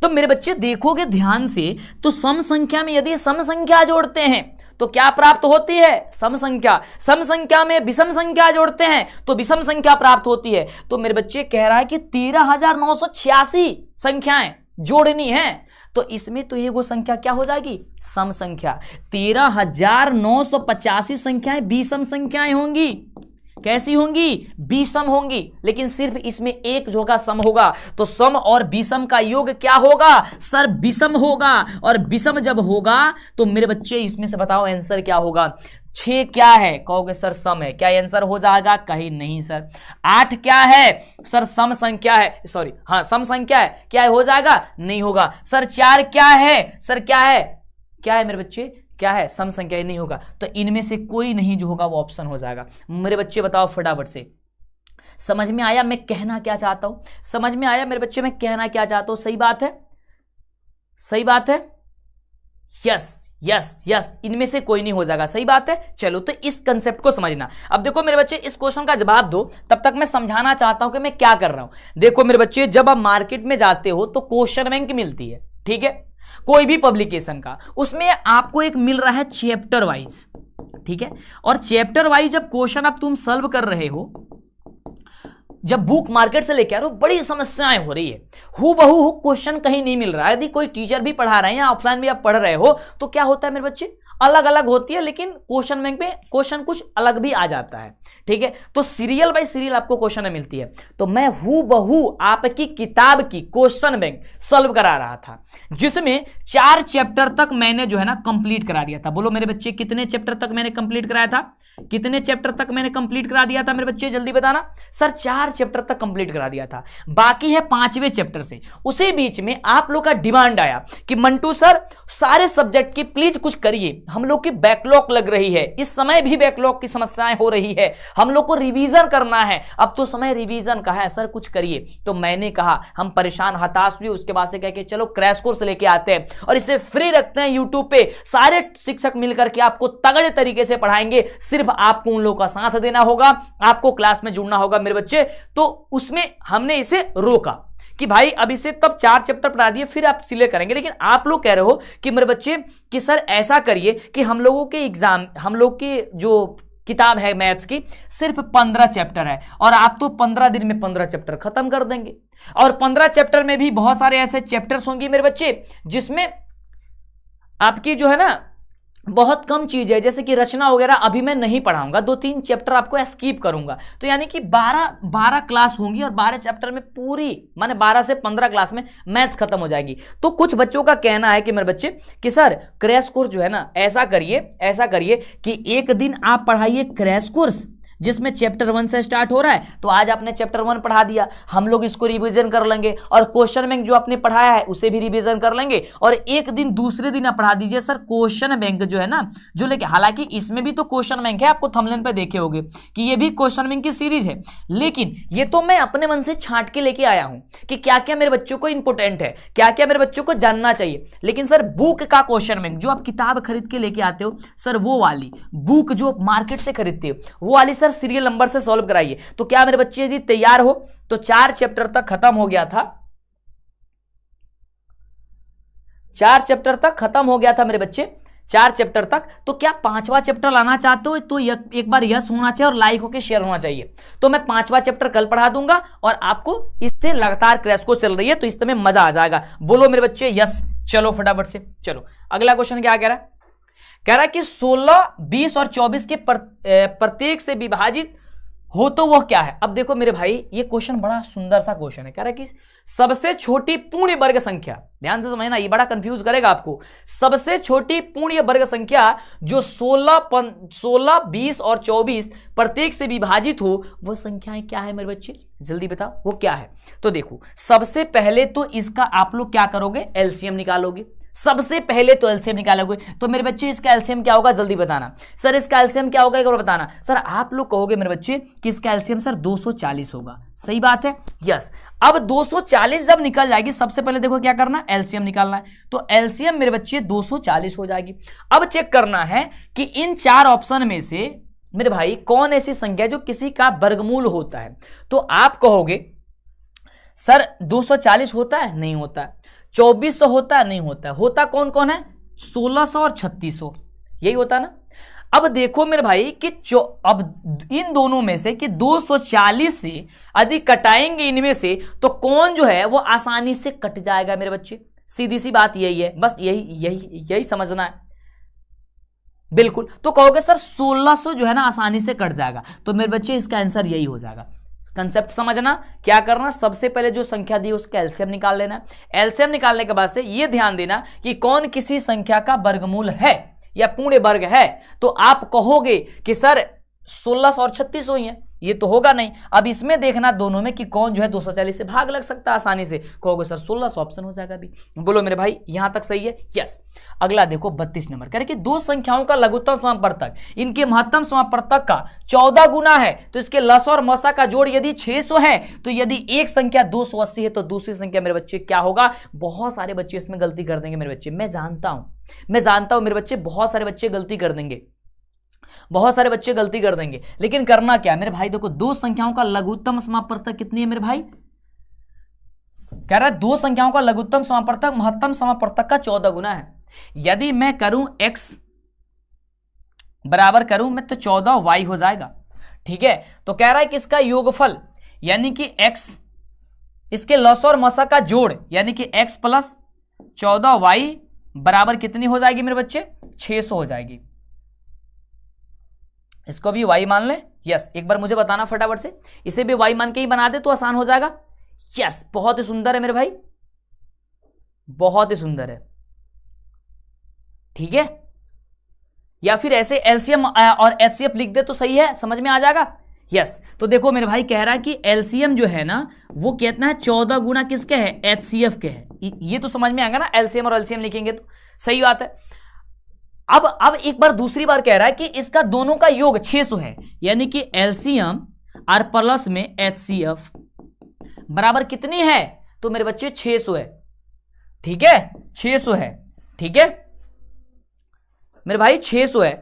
तो मेरे बच्चे देखोगे ध्यान से तो सम संख्या में यदि सम संख्या जोड़ते हैं तो क्या प्राप्त होती है? सम संख्या। सम संख्या में विषम संख्या जोड़ते हैं तो विषम संख्या प्राप्त होती है। तो मेरे बच्चे कह रहा है कि 13,986 संख्याएं जोड़नी है, तो इसमें तो ये वो संख्या क्या हो जाएगी? सम संख्या। 13,985 संख्याएं विषम संख्याएं होंगी। कैसी होंगी? विषम होंगी। लेकिन सिर्फ इसमें एक जो का सम होगा, तो सम और विषम का योग क्या होगा? सर विषम होगा। और विषम जब होगा तो मेरे बच्चे इसमें से बताओ आंसर क्या होगा? 6 क्या है? कहोगे सर सम है। क्या आंसर हो जाएगा? कहीं नहीं सर। 8 क्या है? सर सम संख्या है, सॉरी हाँ सम संख्या है। क्या हो जाएगा? नहीं होगा। सर 4 क्या है? सर क्या है? क्या है मेरे बच्चे? क्या है? सम संख्या ही नहीं होगा। तो इनमें से कोई नहीं जो होगा वो ऑप्शन हो जाएगा। मेरे बच्चे बताओ फटाफट से, समझ में आया मैं कहना क्या चाहता हूं? समझ में आया मेरे बच्चे मैं कहना क्या चाहता हूं? सही बात है, सही बात है, यस यस यस, इनमें से कोई नहीं हो जाएगा। सही बात है। चलो तो इस कंसेप्ट को समझना। अब देखो मेरे बच्चे इस क्वेश्चन का जवाब दो, तब तक मैं समझाना चाहता हूं कि मैं क्या कर रहा हूं। देखो मेरे बच्चे, जब आप मार्केट में जाते हो तो क्वेश्चन बैंक मिलती है, ठीक है, कोई भी पब्लिकेशन का, उसमें आपको एक मिल रहा है चैप्टर वाइज, ठीक है। और चैप्टर वाइज जब क्वेश्चन अब तुम सॉल्व कर रहे हो, जब बुक मार्केट से लेके आ रहे हो, बड़ी समस्याएं हो रही है, हूबहू क्वेश्चन कहीं नहीं मिल रहा है। यदि कोई टीचर भी पढ़ा रहे हैं या ऑफलाइन भी आप पढ़ रहे हो तो क्या होता है मेरे बच्चे, अलग अलग होती है, लेकिन क्वेश्चन बैंक में क्वेश्चन कुछ अलग भी आ जाता है, ठीक है। तो सीरियल बाय सीरियल आपको क्वेश्चन मिलती है। तो मैं हूबहू आपकी किताब की क्वेश्चन बैंक सॉल्व करा रहा था, जिसमें 4 चैप्टर तक मैंने जो है ना कंप्लीट करा दिया था। बोलो मेरे बच्चे कितने चैप्टर तक मैंने कंप्लीट कराया था? कितने चैप्टर तक मैंने कंप्लीट करा दिया था मेरे बच्चे, जल्दी बताना। सर 4 चैप्टर तक कंप्लीट करा दिया था, बाकी है 5वें चैप्टर से। उसी बीच में आप लोग का डिमांड आया कि मंटू सर सारे सब्जेक्ट की प्लीज कुछ करिए, हम लोग की बैकलॉग लग रही है, इस समय भी बैकलॉग की समस्याएं हो रही है, हम लोग को रिवीजन करना है, अब तो समय रिवीजन का है सर, कुछ करिए। तो मैंने कहा हम परेशान हताश हुए, उसके बाद से कह के चलो क्रैश कोर्स लेके आते हैं और इसे फ्री रखते हैं यूट्यूब पे, सारे शिक्षक मिलकर के आपको तगड़े तरीके से पढ़ाएंगे, सिर्फ आपको उन लोगों का साथ देना होगा, आपको क्लास में जुड़ना होगा मेरे बच्चे। तो उसमें हमने इसे रोका कि भाई अब इसे तब 4 चैप्टर पढ़ा दिए फिर आप सिले करेंगे, लेकिन आप लोग कह रहे हो कि मेरे बच्चे कि सर ऐसा करिए कि हम लोगों के एग्जाम, हम लोग की जो किताब है मैथ्स की सिर्फ 15 चैप्टर है और आप तो 15 दिन में 15 चैप्टर खत्म कर देंगे, और 15 चैप्टर में भी बहुत सारे ऐसे चैप्टर्स होंगे मेरे बच्चे जिसमें आपकी जो है ना बहुत कम चीज है, जैसे कि रचना वगैरह अभी मैं नहीं पढ़ाऊंगा, 2-3 चैप्टर आपको स्किप करूंगा। तो यानी कि 12 क्लास होंगी और 12 चैप्टर में पूरी माने 12 से 15 क्लास में मैथ्स खत्म हो जाएगी। तो कुछ बच्चों का कहना है कि मेरे बच्चे कि सर क्रैश कोर्स जो है ना ऐसा करिए कि एक दिन आप पढ़ाइए क्रैश कोर्स जिसमें चैप्टर 1 से स्टार्ट हो रहा है, तो आज आपने चैप्टर 1 पढ़ा दिया, हम लोग इसको रिवीजन कर लेंगे और क्वेश्चन बैंक जो आपने पढ़ाया है उसे भी रिवीजन कर लेंगे, और एक दिन दूसरे दिन आप पढ़ा दीजिए सर क्वेश्चन बैंक जो है ना जो लेके, हालांकि इसमें भी तो क्वेश्चन बैंक है, आपको थंबनेल पे देखे होंगे कि ये भी क्वेश्चन बैंक की सीरीज है, लेकिन ये तो मैं अपने मन से छांट के लेके आया हूं कि क्या क्या मेरे बच्चों को इंपोर्टेंट है, क्या क्या मेरे बच्चों को जानना चाहिए। लेकिन सर बुक का क्वेश्चन बैंक जो आप किताब खरीद के लेके आते हो सर, वो वाली बुक जो मार्केट से खरीदते हो वो वाली सर सीरियल नंबर से सॉल्व कराइए। तो क्या मेरे बच्चे यदि तैयार हो तो 4 चैप्टर तक खत्म हो गया था, 4 चैप्टर तक खत्म हो गया था मेरे बच्चे, 4 चैप्टर तक। तो क्या 5वां चैप्टर लाना चाहते हो तो एक बार यस होना चाहिए और लाइक होकर शेयर होना चाहिए। तो मैं 5वां चैप्टर कल पढ़ा दूंगा और आपको इससे लगातार क्रैश कोर्स चल रही है तो इस समय मजा आ जाएगा। बोलो मेरे बच्चे यस। चलो फटाफट से चलो अगला क्वेश्चन क्या कह रहा है? कह रहा है कि 16, 20 और 24 के प्रत्येक से विभाजित हो तो वह क्या है। अब देखो मेरे भाई ये क्वेश्चन बड़ा सुंदर सा क्वेश्चन है। कह रहा है कि सबसे छोटी पूर्ण वर्ग संख्या, ध्यान से समझना ये बड़ा कंफ्यूज करेगा आपको। सबसे छोटी पूर्ण वर्ग संख्या जो 16, 20 और 24 प्रत्येक से विभाजित हो वह संख्याएं क्या है मेरे बच्चे, जल्दी बताओ वो क्या है। तो देखो सबसे पहले तो इसका आप लोग क्या करोगे, एलसीएम निकालोगे। सबसे पहले तो एलसीएम निकालोगे। तो मेरे बच्चे इसका एलसीएम क्या होगा जल्दी बताना। सर इसका एलसीएम क्या होगा एक और बताना। सर आप लोग कहोगे मेरे बच्चे कि इसका एलसीएम सर 240 होगा, सही बात है, यस। अब 240 जब निकल जाएगी सबसे पहले देखो क्या करना, एलसीएम निकालना है। तो एलसीएम मेरे बच्चे 240 हो जाएगी। अब चेक करना है कि इन 4 ऑप्शन में से मेरे भाई कौन ऐसी संख्या जो किसी का वर्गमूल होता है। तो आप कहोगे सर 240 होता है, नहीं होता है। 2400 होता है, नहीं होता है। होता कौन कौन है, 1600 और 3600, यही होता है ना। अब देखो मेरे भाई कि अब इन दोनों में से कि 240 से अधिक कटाएंगे इनमें से तो कौन जो है वो आसानी से कट जाएगा मेरे बच्चे। सीधी सी बात यही है, बस यही समझना है बिल्कुल। तो कहोगे सर 1600 जो है ना आसानी से कट जाएगा, तो मेरे बच्चे इसका आंसर यही हो जाएगा। कंसेप्ट समझना, क्या करना, सबसे पहले जो संख्या दी उसका एलसीएम निकाल लेना। एलसीएम निकालने के बाद से ये ध्यान देना कि कौन किसी संख्या का वर्गमूल है या पूर्ण वर्ग है। तो आप कहोगे कि सर 1600 और 3600 ही है, ये तो होगा नहीं। अब इसमें देखना दोनों में कि कौन जो है 240 से भाग लग सकता है आसानी से। कहोगे सर 1600 ऑप्शन हो जाएगा भी। बोलो मेरे भाई यहां तक सही है, यस। अगला देखो 32 नंबर, कह रहे कि दो संख्याओं का लघुत्तम समापवर्तक इनके महत्तम समापवर्तक का 14 गुना है तो इसके लस और मसा का जोड़ यदि 600 है तो यदि एक संख्या 280 है तो दूसरी संख्या मेरे बच्चे क्या होगा। बहुत सारे बच्चे इसमें गलती कर देंगे मेरे बच्चे, मैं जानता हूं मेरे बच्चे, बहुत सारे बच्चे गलती कर देंगे, बहुत सारे बच्चे गलती कर देंगे। लेकिन करना क्या मेरे भाई, देखो दो संख्याओं का लघुत्तम समापवर्तक कितनी है मेरे भाई, कह रहा है दो संख्याओं का लघुत्तम समापवर्तक महत्तम समापवर्तक का 14 गुना है। यदि मैं करूं x बराबर करूं मैं तो 14y हो जाएगा, ठीक है। तो कह रहा है कि इसका योगफल यानी कि x, इसके लस और मसा का जोड़ यानी कि x प्लस 14y बराबर कितनी हो जाएगी मेरे बच्चे, 600 हो जाएगी। इसको भी y मान ले, यस। एक बार मुझे बताना फटाफट से, इसे भी y मान के ही बना दे तो आसान हो जाएगा, यस। बहुत ही सुंदर है मेरे भाई, बहुत ही सुंदर है। ठीक है, या फिर ऐसे एलसीएम और एचसीएफ लिख दे तो सही है, समझ में आ जाएगा। यस, तो देखो मेरे भाई कह रहा है कि एलसीएम जो है ना वो कितना है, 14 गुना किसके है, एचसीएफ के है। ये तो समझ में आएगा ना, एलसीएम और एलसीएम लिखेंगे तो सही बात है। अब एक बार दूसरी बार कह रहा है कि इसका दोनों का योग 600 है, यानी कि एलसीएम और प्लस में एचसीएफ बराबर कितनी है, तो मेरे बच्चे 600 है। ठीक है, 600 है। ठीक है मेरे भाई 600 है।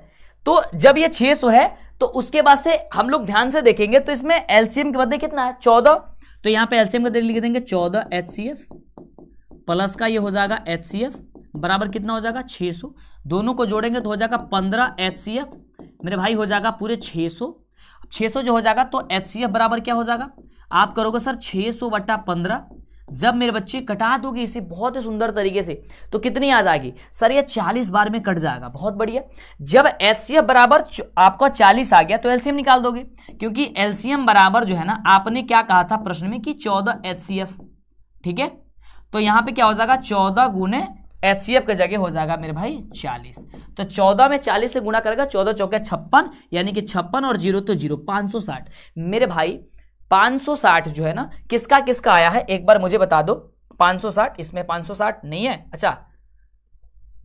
तो जब ये 600 है तो उसके बाद से हम लोग ध्यान से देखेंगे तो इसमें एलसीएम के बदले कितना है, 14। तो यहां पे एलसीएम का लिख देंगे 14 एचसीएफ प्लस का ये हो जाएगा एचसीएफ बराबर कितना हो जाएगा 600। दोनों को जोड़ेंगे तो हो जाएगा 15 एचसीएफ मेरे भाई हो जाएगा पूरे 600। 600 जो हो जाएगा तो एचसीएफ बराबर क्या हो जाएगा, आप करोगे सर 600/15। जब मेरे बच्चे कटा दोगे इसे बहुत ही सुंदर तरीके से तो कितनी आ जाएगी सर, ये 40 बार में कट जाएगा। बहुत बढ़िया। जब एचसीएफ बराबर आपका 40 आ गया तो एलसीएम निकाल दोगे, क्योंकि एलसीएम बराबर जो है ना आपने क्या कहा था प्रश्न में कि 14 एचसीएफ। ठीक है, तो यहां पे क्या हो जाएगा 14 गुने एचसीएफ की जगह हो जाएगा मेरे भाई 40। तो 14 में 40 से गुणा करेगा, 14 चौके 56, यानी कि 56 और 0 तो 0, 560 मेरे भाई। 560 जो है ना किसका किसका आया है एक बार मुझे बता दो। 560 इसमें 560 नहीं है। अच्छा,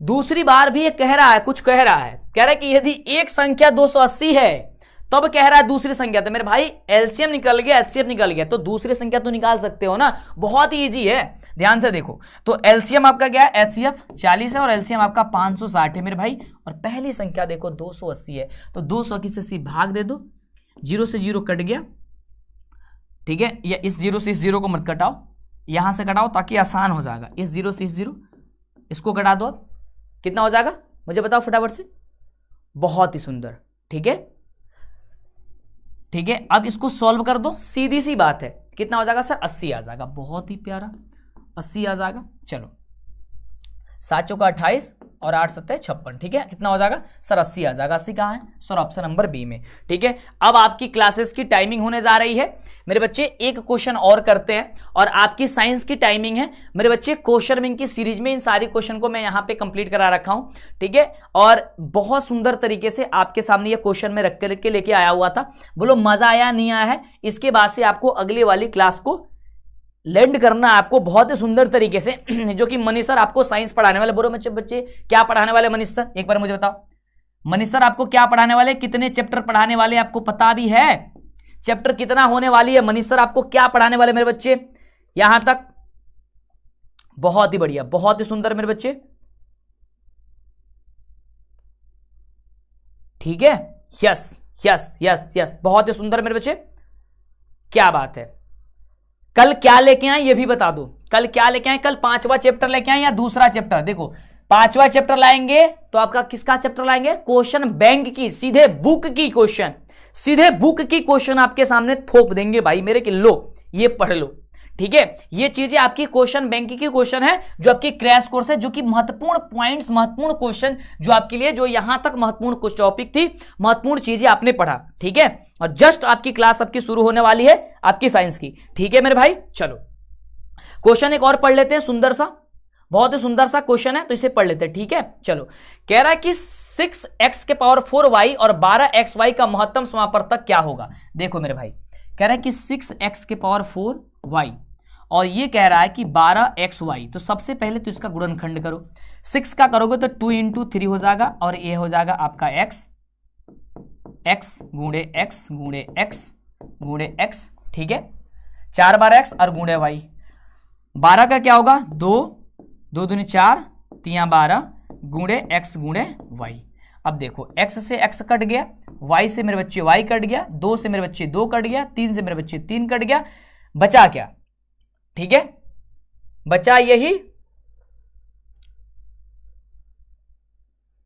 दूसरी बार भी ये कह रहा है, कुछ कह रहा है, कह रहा है कि यदि एक संख्या 280 है तब कह रहा है दूसरी संख्या। तो मेरे भाई एलसीएम निकल गया, एचसीएफ निकल गया, तो दूसरी संख्या तो निकाल सकते हो ना, बहुत ही इजी है। ध्यान से देखो, तो एलसीएम आपका क्या है, एचसीएफ 40 है और एलसीएम आपका 560 है मेरे भाई। और पहली संख्या देखो 280 है, तो 200 की से भाग दे दो, 0 से 0 कट गया। ठीक है, या इस 0 से इस 0 को मत कटाओ, यहां से कटाओ ताकि आसान हो जाएगा। इस 0 से इस 0 इसको कटा दो, अब कितना हो जाएगा मुझे बताओ फटाफट से। बहुत ही सुंदर। ठीक है, ठीक है, अब इसको सॉल्व कर दो, सीधी सी बात है। कितना हो जाएगा सर, 80 आ जाएगा। बहुत ही प्यारा, 80 आ जाएगा। चलो 7 चौका 28 और 8 सत्ते 56। ठीक है, कितना हो जाएगा सर, 80 आ जाएगा। 80 कहाँ है सर, ऑप्शन नंबर बी में। ठीक है, अब आपकी क्लासेस की टाइमिंग होने जा रही है मेरे बच्चे। एक क्वेश्चन और करते हैं और आपकी साइंस की टाइमिंग है मेरे बच्चे। क्वेश्चन बैंक की सीरीज में इन सारी क्वेश्चन को मैं यहाँ पे कंप्लीट करा रखा हूँ। ठीक है, और बहुत सुंदर तरीके से आपके सामने ये क्वेश्चन में रख के लेके आया हुआ था। बोलो मजा आया नहीं आया है। इसके बाद से आपको अगली वाली क्लास को लैंड करना आपको बहुत ही सुंदर तरीके से, जो कि मनीष सर आपको साइंस पढ़ाने वाले। बोलो बच्चे क्या पढ़ाने वाले मनीष सर, एक बार मुझे बताओ। मनीष सर आपको क्या पढ़ाने वाले, कितने चैप्टर पढ़ाने वाले आपको पता भी है, चैप्टर कितना होने वाली है। मनीष सर आपको क्या पढ़ाने वाले मेरे बच्चे यहां तक, बहुत ही बढ़िया, बहुत ही सुंदर मेरे बच्चे। ठीक है, यस यस यस यस, बहुत ही सुंदर मेरे बच्चे, क्या बात है। कल क्या लेके आए ये भी बता दो, कल क्या लेके आए, कल 5वां चैप्टर लेके आए या दूसरा चैप्टर। देखो 5वां चैप्टर लाएंगे तो आपका किसका चैप्टर लाएंगे, क्वेश्चन बैंक की, सीधे बुक की क्वेश्चन, सीधे बुक की क्वेश्चन आपके सामने थोप देंगे भाई मेरे कि लो ये पढ़ लो। ठीक है, ये चीजें आपकी क्वेश्चन बैंक की क्वेश्चन है जो आपकी क्रैश कोर्स है, जो कि महत्वपूर्ण पॉइंट्स, महत्वपूर्ण क्वेश्चन जो आपके लिए, जो यहां तक महत्वपूर्ण कुछ टॉपिक थी, महत्वपूर्ण चीजें आपने पढ़ा। ठीक है, और जस्ट आपकी क्लास आपकी शुरू होने वाली है आपकी साइंस की। ठीक है मेरे भाई, चलो क्वेश्चन एक और पढ़ लेते हैं, सुंदर सा, बहुत ही सुंदर सा क्वेश्चन है, तो इसे पढ़ लेते हैं। ठीक है, चलो कह रहा है कि 6x⁴y और 12xy का महत्तम समापवर्तक क्या होगा। देखो मेरे भाई कह रहा है कि 6x⁴y और ये कह रहा है कि 12xy, तो सबसे पहले तो इसका गुणनखंड करो। 6 का करोगे तो 2 × 3 हो जाएगा और ये हो जाएगा आपका x गुणे x गुणे x गुणे x। ठीक है, 4 बार x और गुणे y। 12 का क्या होगा, 2 2 दूनी 4 3 12 गुणे x गुणे y। अब देखो x से x कट गया, y से मेरे बच्चे y कट गया, 2 से मेरे बच्चे 2 कट गया, 3 से मेरे बच्चे 3 कट गया, बचा क्या। ठीक है, बचा यही,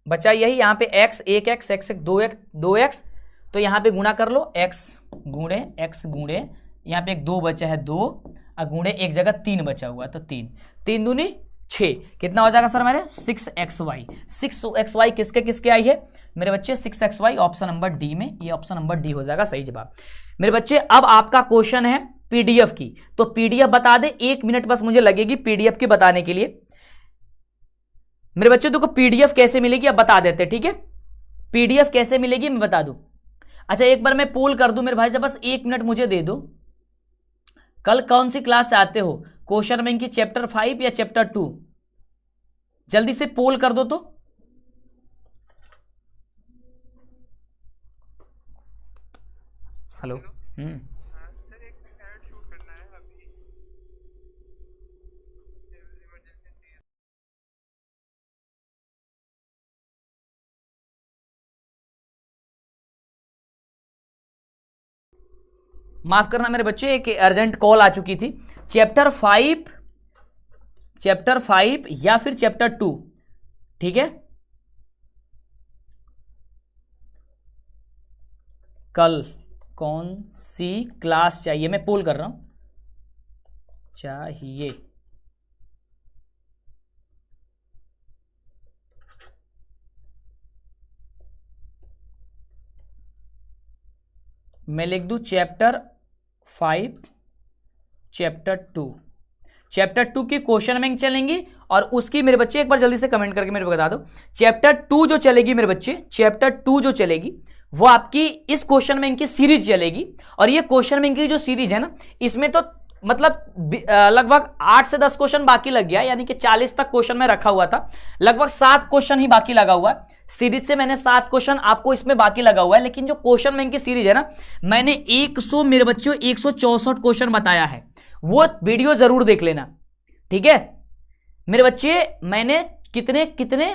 बचा यही, यहां पे x 1x x 2x, तो यहां पे गुणा कर लो, x गुणे यहां पे एक 2 बचा है 2 और गुणे एक जगह 3 बचा हुआ है, तो 3 3 दूनी 6, कितना हो जाएगा सर मेरे 6xy। 6xy किसके किसके आई है मेरे बच्चे, 6xy ऑप्शन नंबर डी में, ये ऑप्शन नंबर डी हो जाएगा सही जवाब मेरे बच्चे। अब आपका क्वेश्चन है पीडीएफ की, तो पीडीएफ बता दे, 1 मिनट बस मुझे लगेगी पीडीएफ की बताने के लिए। मेरे बच्चों देखो पीडीएफ कैसे मिलेगी अब बता देते, ठीक है। पीडीएफ कैसे मिलेगी मैं बता दूं। अच्छा एक बार मैं पोल कर दूं मेरे भाई, जब बस 1 मिनट मुझे दे दो। कल कौन सी क्लास से आते हो, क्वेश्चन बैंक की चैप्टर 5 या चैप्टर 2? जल्दी से पोल कर दो तो। हेलो। सर एक ऐड शूट करना है अभी, इमरजेंसी। माफ करना मेरे बच्चे, एक अर्जेंट कॉल आ चुकी थी। चैप्टर 5 या फिर चैप्टर 2, ठीक है। कल कौन सी क्लास चाहिए, मैं पोल कर रहा हूं, चाहिए। मैं लिख दूं चैप्टर 5 चैप्टर 2। चैप्टर 2 की क्वेश्चन बैंक चलेंगी और उसकी मेरे बच्चे एक बार जल्दी से कमेंट करके मेरे को बता दो। चैप्टर 2 जो चलेगी मेरे बच्चे, चैप्टर 2 जो चलेगी वो आपकी इस क्वेश्चन बैंक की सीरीज चलेगी। और ये क्वेश्चन बैंक की जो सीरीज है ना, इसमें तो मतलब लगभग 8 से 10 क्वेश्चन बाकी लग गया, यानी कि 40 तक क्वेश्चन में रखा हुआ था, लगभग 7 क्वेश्चन ही बाकी लगा हुआ है। सीरीज से मैंने 7 क्वेश्चन आपको इसमें बाकी लगा हुआ है, लेकिन जो क्वेश्चन बैंक की सीरीज है ना, मैंने 100 मेरे बच्चों 164 क्वेश्चन बताया है, वो वीडियो जरूर देख लेना, ठीक है मेरे बच्चे। मैंने कितने कितने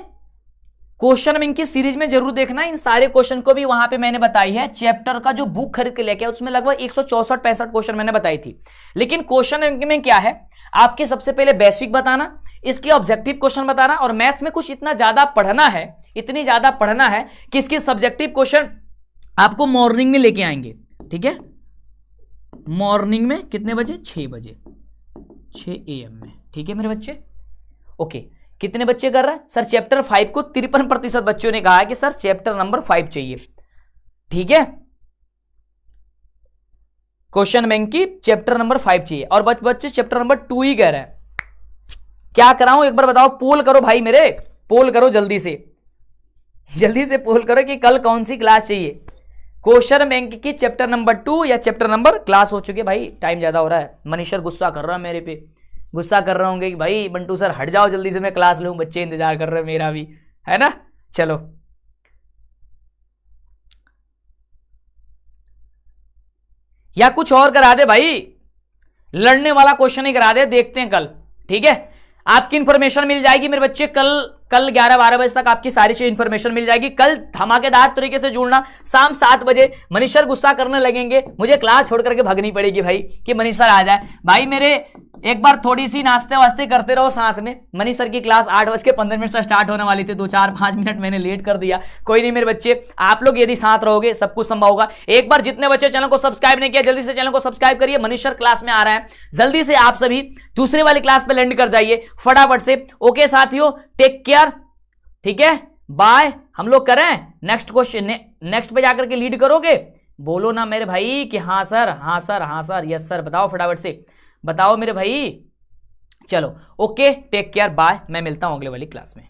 क्वेश्चन बैंक की सीरीज में जरूर देखना, इन सारे क्वेश्चन को भी वहां पे मैंने बताई है। चैप्टर का जो बुक खरीद के लेके उसमें लगभग 164-65 क्वेश्चन मैंने बताई थी। लेकिन क्वेश्चन बैंक में क्या है, आपके सबसे पहले बेसिक बताना, इसके ऑब्जेक्टिव क्वेश्चन बताना, और मैथ्स में कुछ इतना ज्यादा पढ़ना है, इतनी ज्यादा पढ़ना है कि इसके सब्जेक्टिव क्वेश्चन आपको मॉर्निंग में लेके आएंगे, ठीक है। मॉर्निंग में कितने बजे, 6 बजे, 6 AM में, ठीक है मेरे बच्चे। ओके, कितने बच्चे कर रहे हैं सर चैप्टर 5 को? 53% बच्चों ने कहा है कि सर चैप्टर नंबर 5 चाहिए, ठीक है। क्वेश्चन बैंक की चैप्टर नंबर 5 चाहिए, और बच्चे चैप्टर नंबर 2 ही कह रहे हैं। क्या कराऊं एक बार बताओ, पोल करो भाई मेरे, पोल करो जल्दी से, जल्दी से पोल करो कि कल कौन सी क्लास चाहिए। क्वेश्चन बैंक की चैप्टर नंबर 2 या चैप्टर नंबर, क्लास हो चुकी है भाई, टाइम ज्यादा हो रहा है। मनीषर गुस्सा कर रहा है मेरे पे, गुस्सा कर रहे होंगे कि भाई बंटू सर हट जाओ जल्दी से, मैं क्लास लूं, बच्चे इंतजार कर रहे हैं मेरा भी, है ना। चलो या कुछ और करा दे भाई, लड़ने वाला क्वेश्चन ही करा दे, देखते हैं कल, ठीक है। आपकी इंफॉर्मेशन मिल जाएगी मेरे बच्चे, कल 11-12 बजे तक आपकी सारी चीज इंफॉर्मेशन मिल जाएगी। कल धमाकेदार तरीके से जुड़ना, शाम 7 बजे। मनीषर गुस्सा करने लगेंगे, मुझे क्लास छोड़ करके भागनी पड़ेगी भाई कि मनीषर आ जाए। भाई मेरे एक बार थोड़ी सी नाश्ते वास्ते करते रहो साथ में। मनीषर की क्लास 8:15 से स्टार्ट होने वाली थी, 2-4-5 मिनट मैंने लेट कर दिया, कोई नहीं मेरे बच्चे, आप लोग यदि साथ रहोगे सब कुछ संभव होगा। एक बार जितने बच्चे चैनल को सब्सक्राइब नहीं किया, जल्दी से चैनल को सब्सक्राइब करिए। मनीषर क्लास में आ रहा है, जल्दी से आप सभी दूसरे वाली क्लास पे लैंड कर जाइए फटाफट से। ओके साथियों, टेक केयर, ठीक है, बाय। हम लोग करें नेक्स्ट क्वेश्चन, नेक्स्ट पे जाकर के लीड करोगे, बोलो ना मेरे भाई कि हाँ सर, हाँ सर, हाँ सर, यस सर, बताओ फटाफट से, बताओ मेरे भाई। चलो ओके, टेक केयर, बाय। मैं मिलता हूं अगले वाली क्लास में।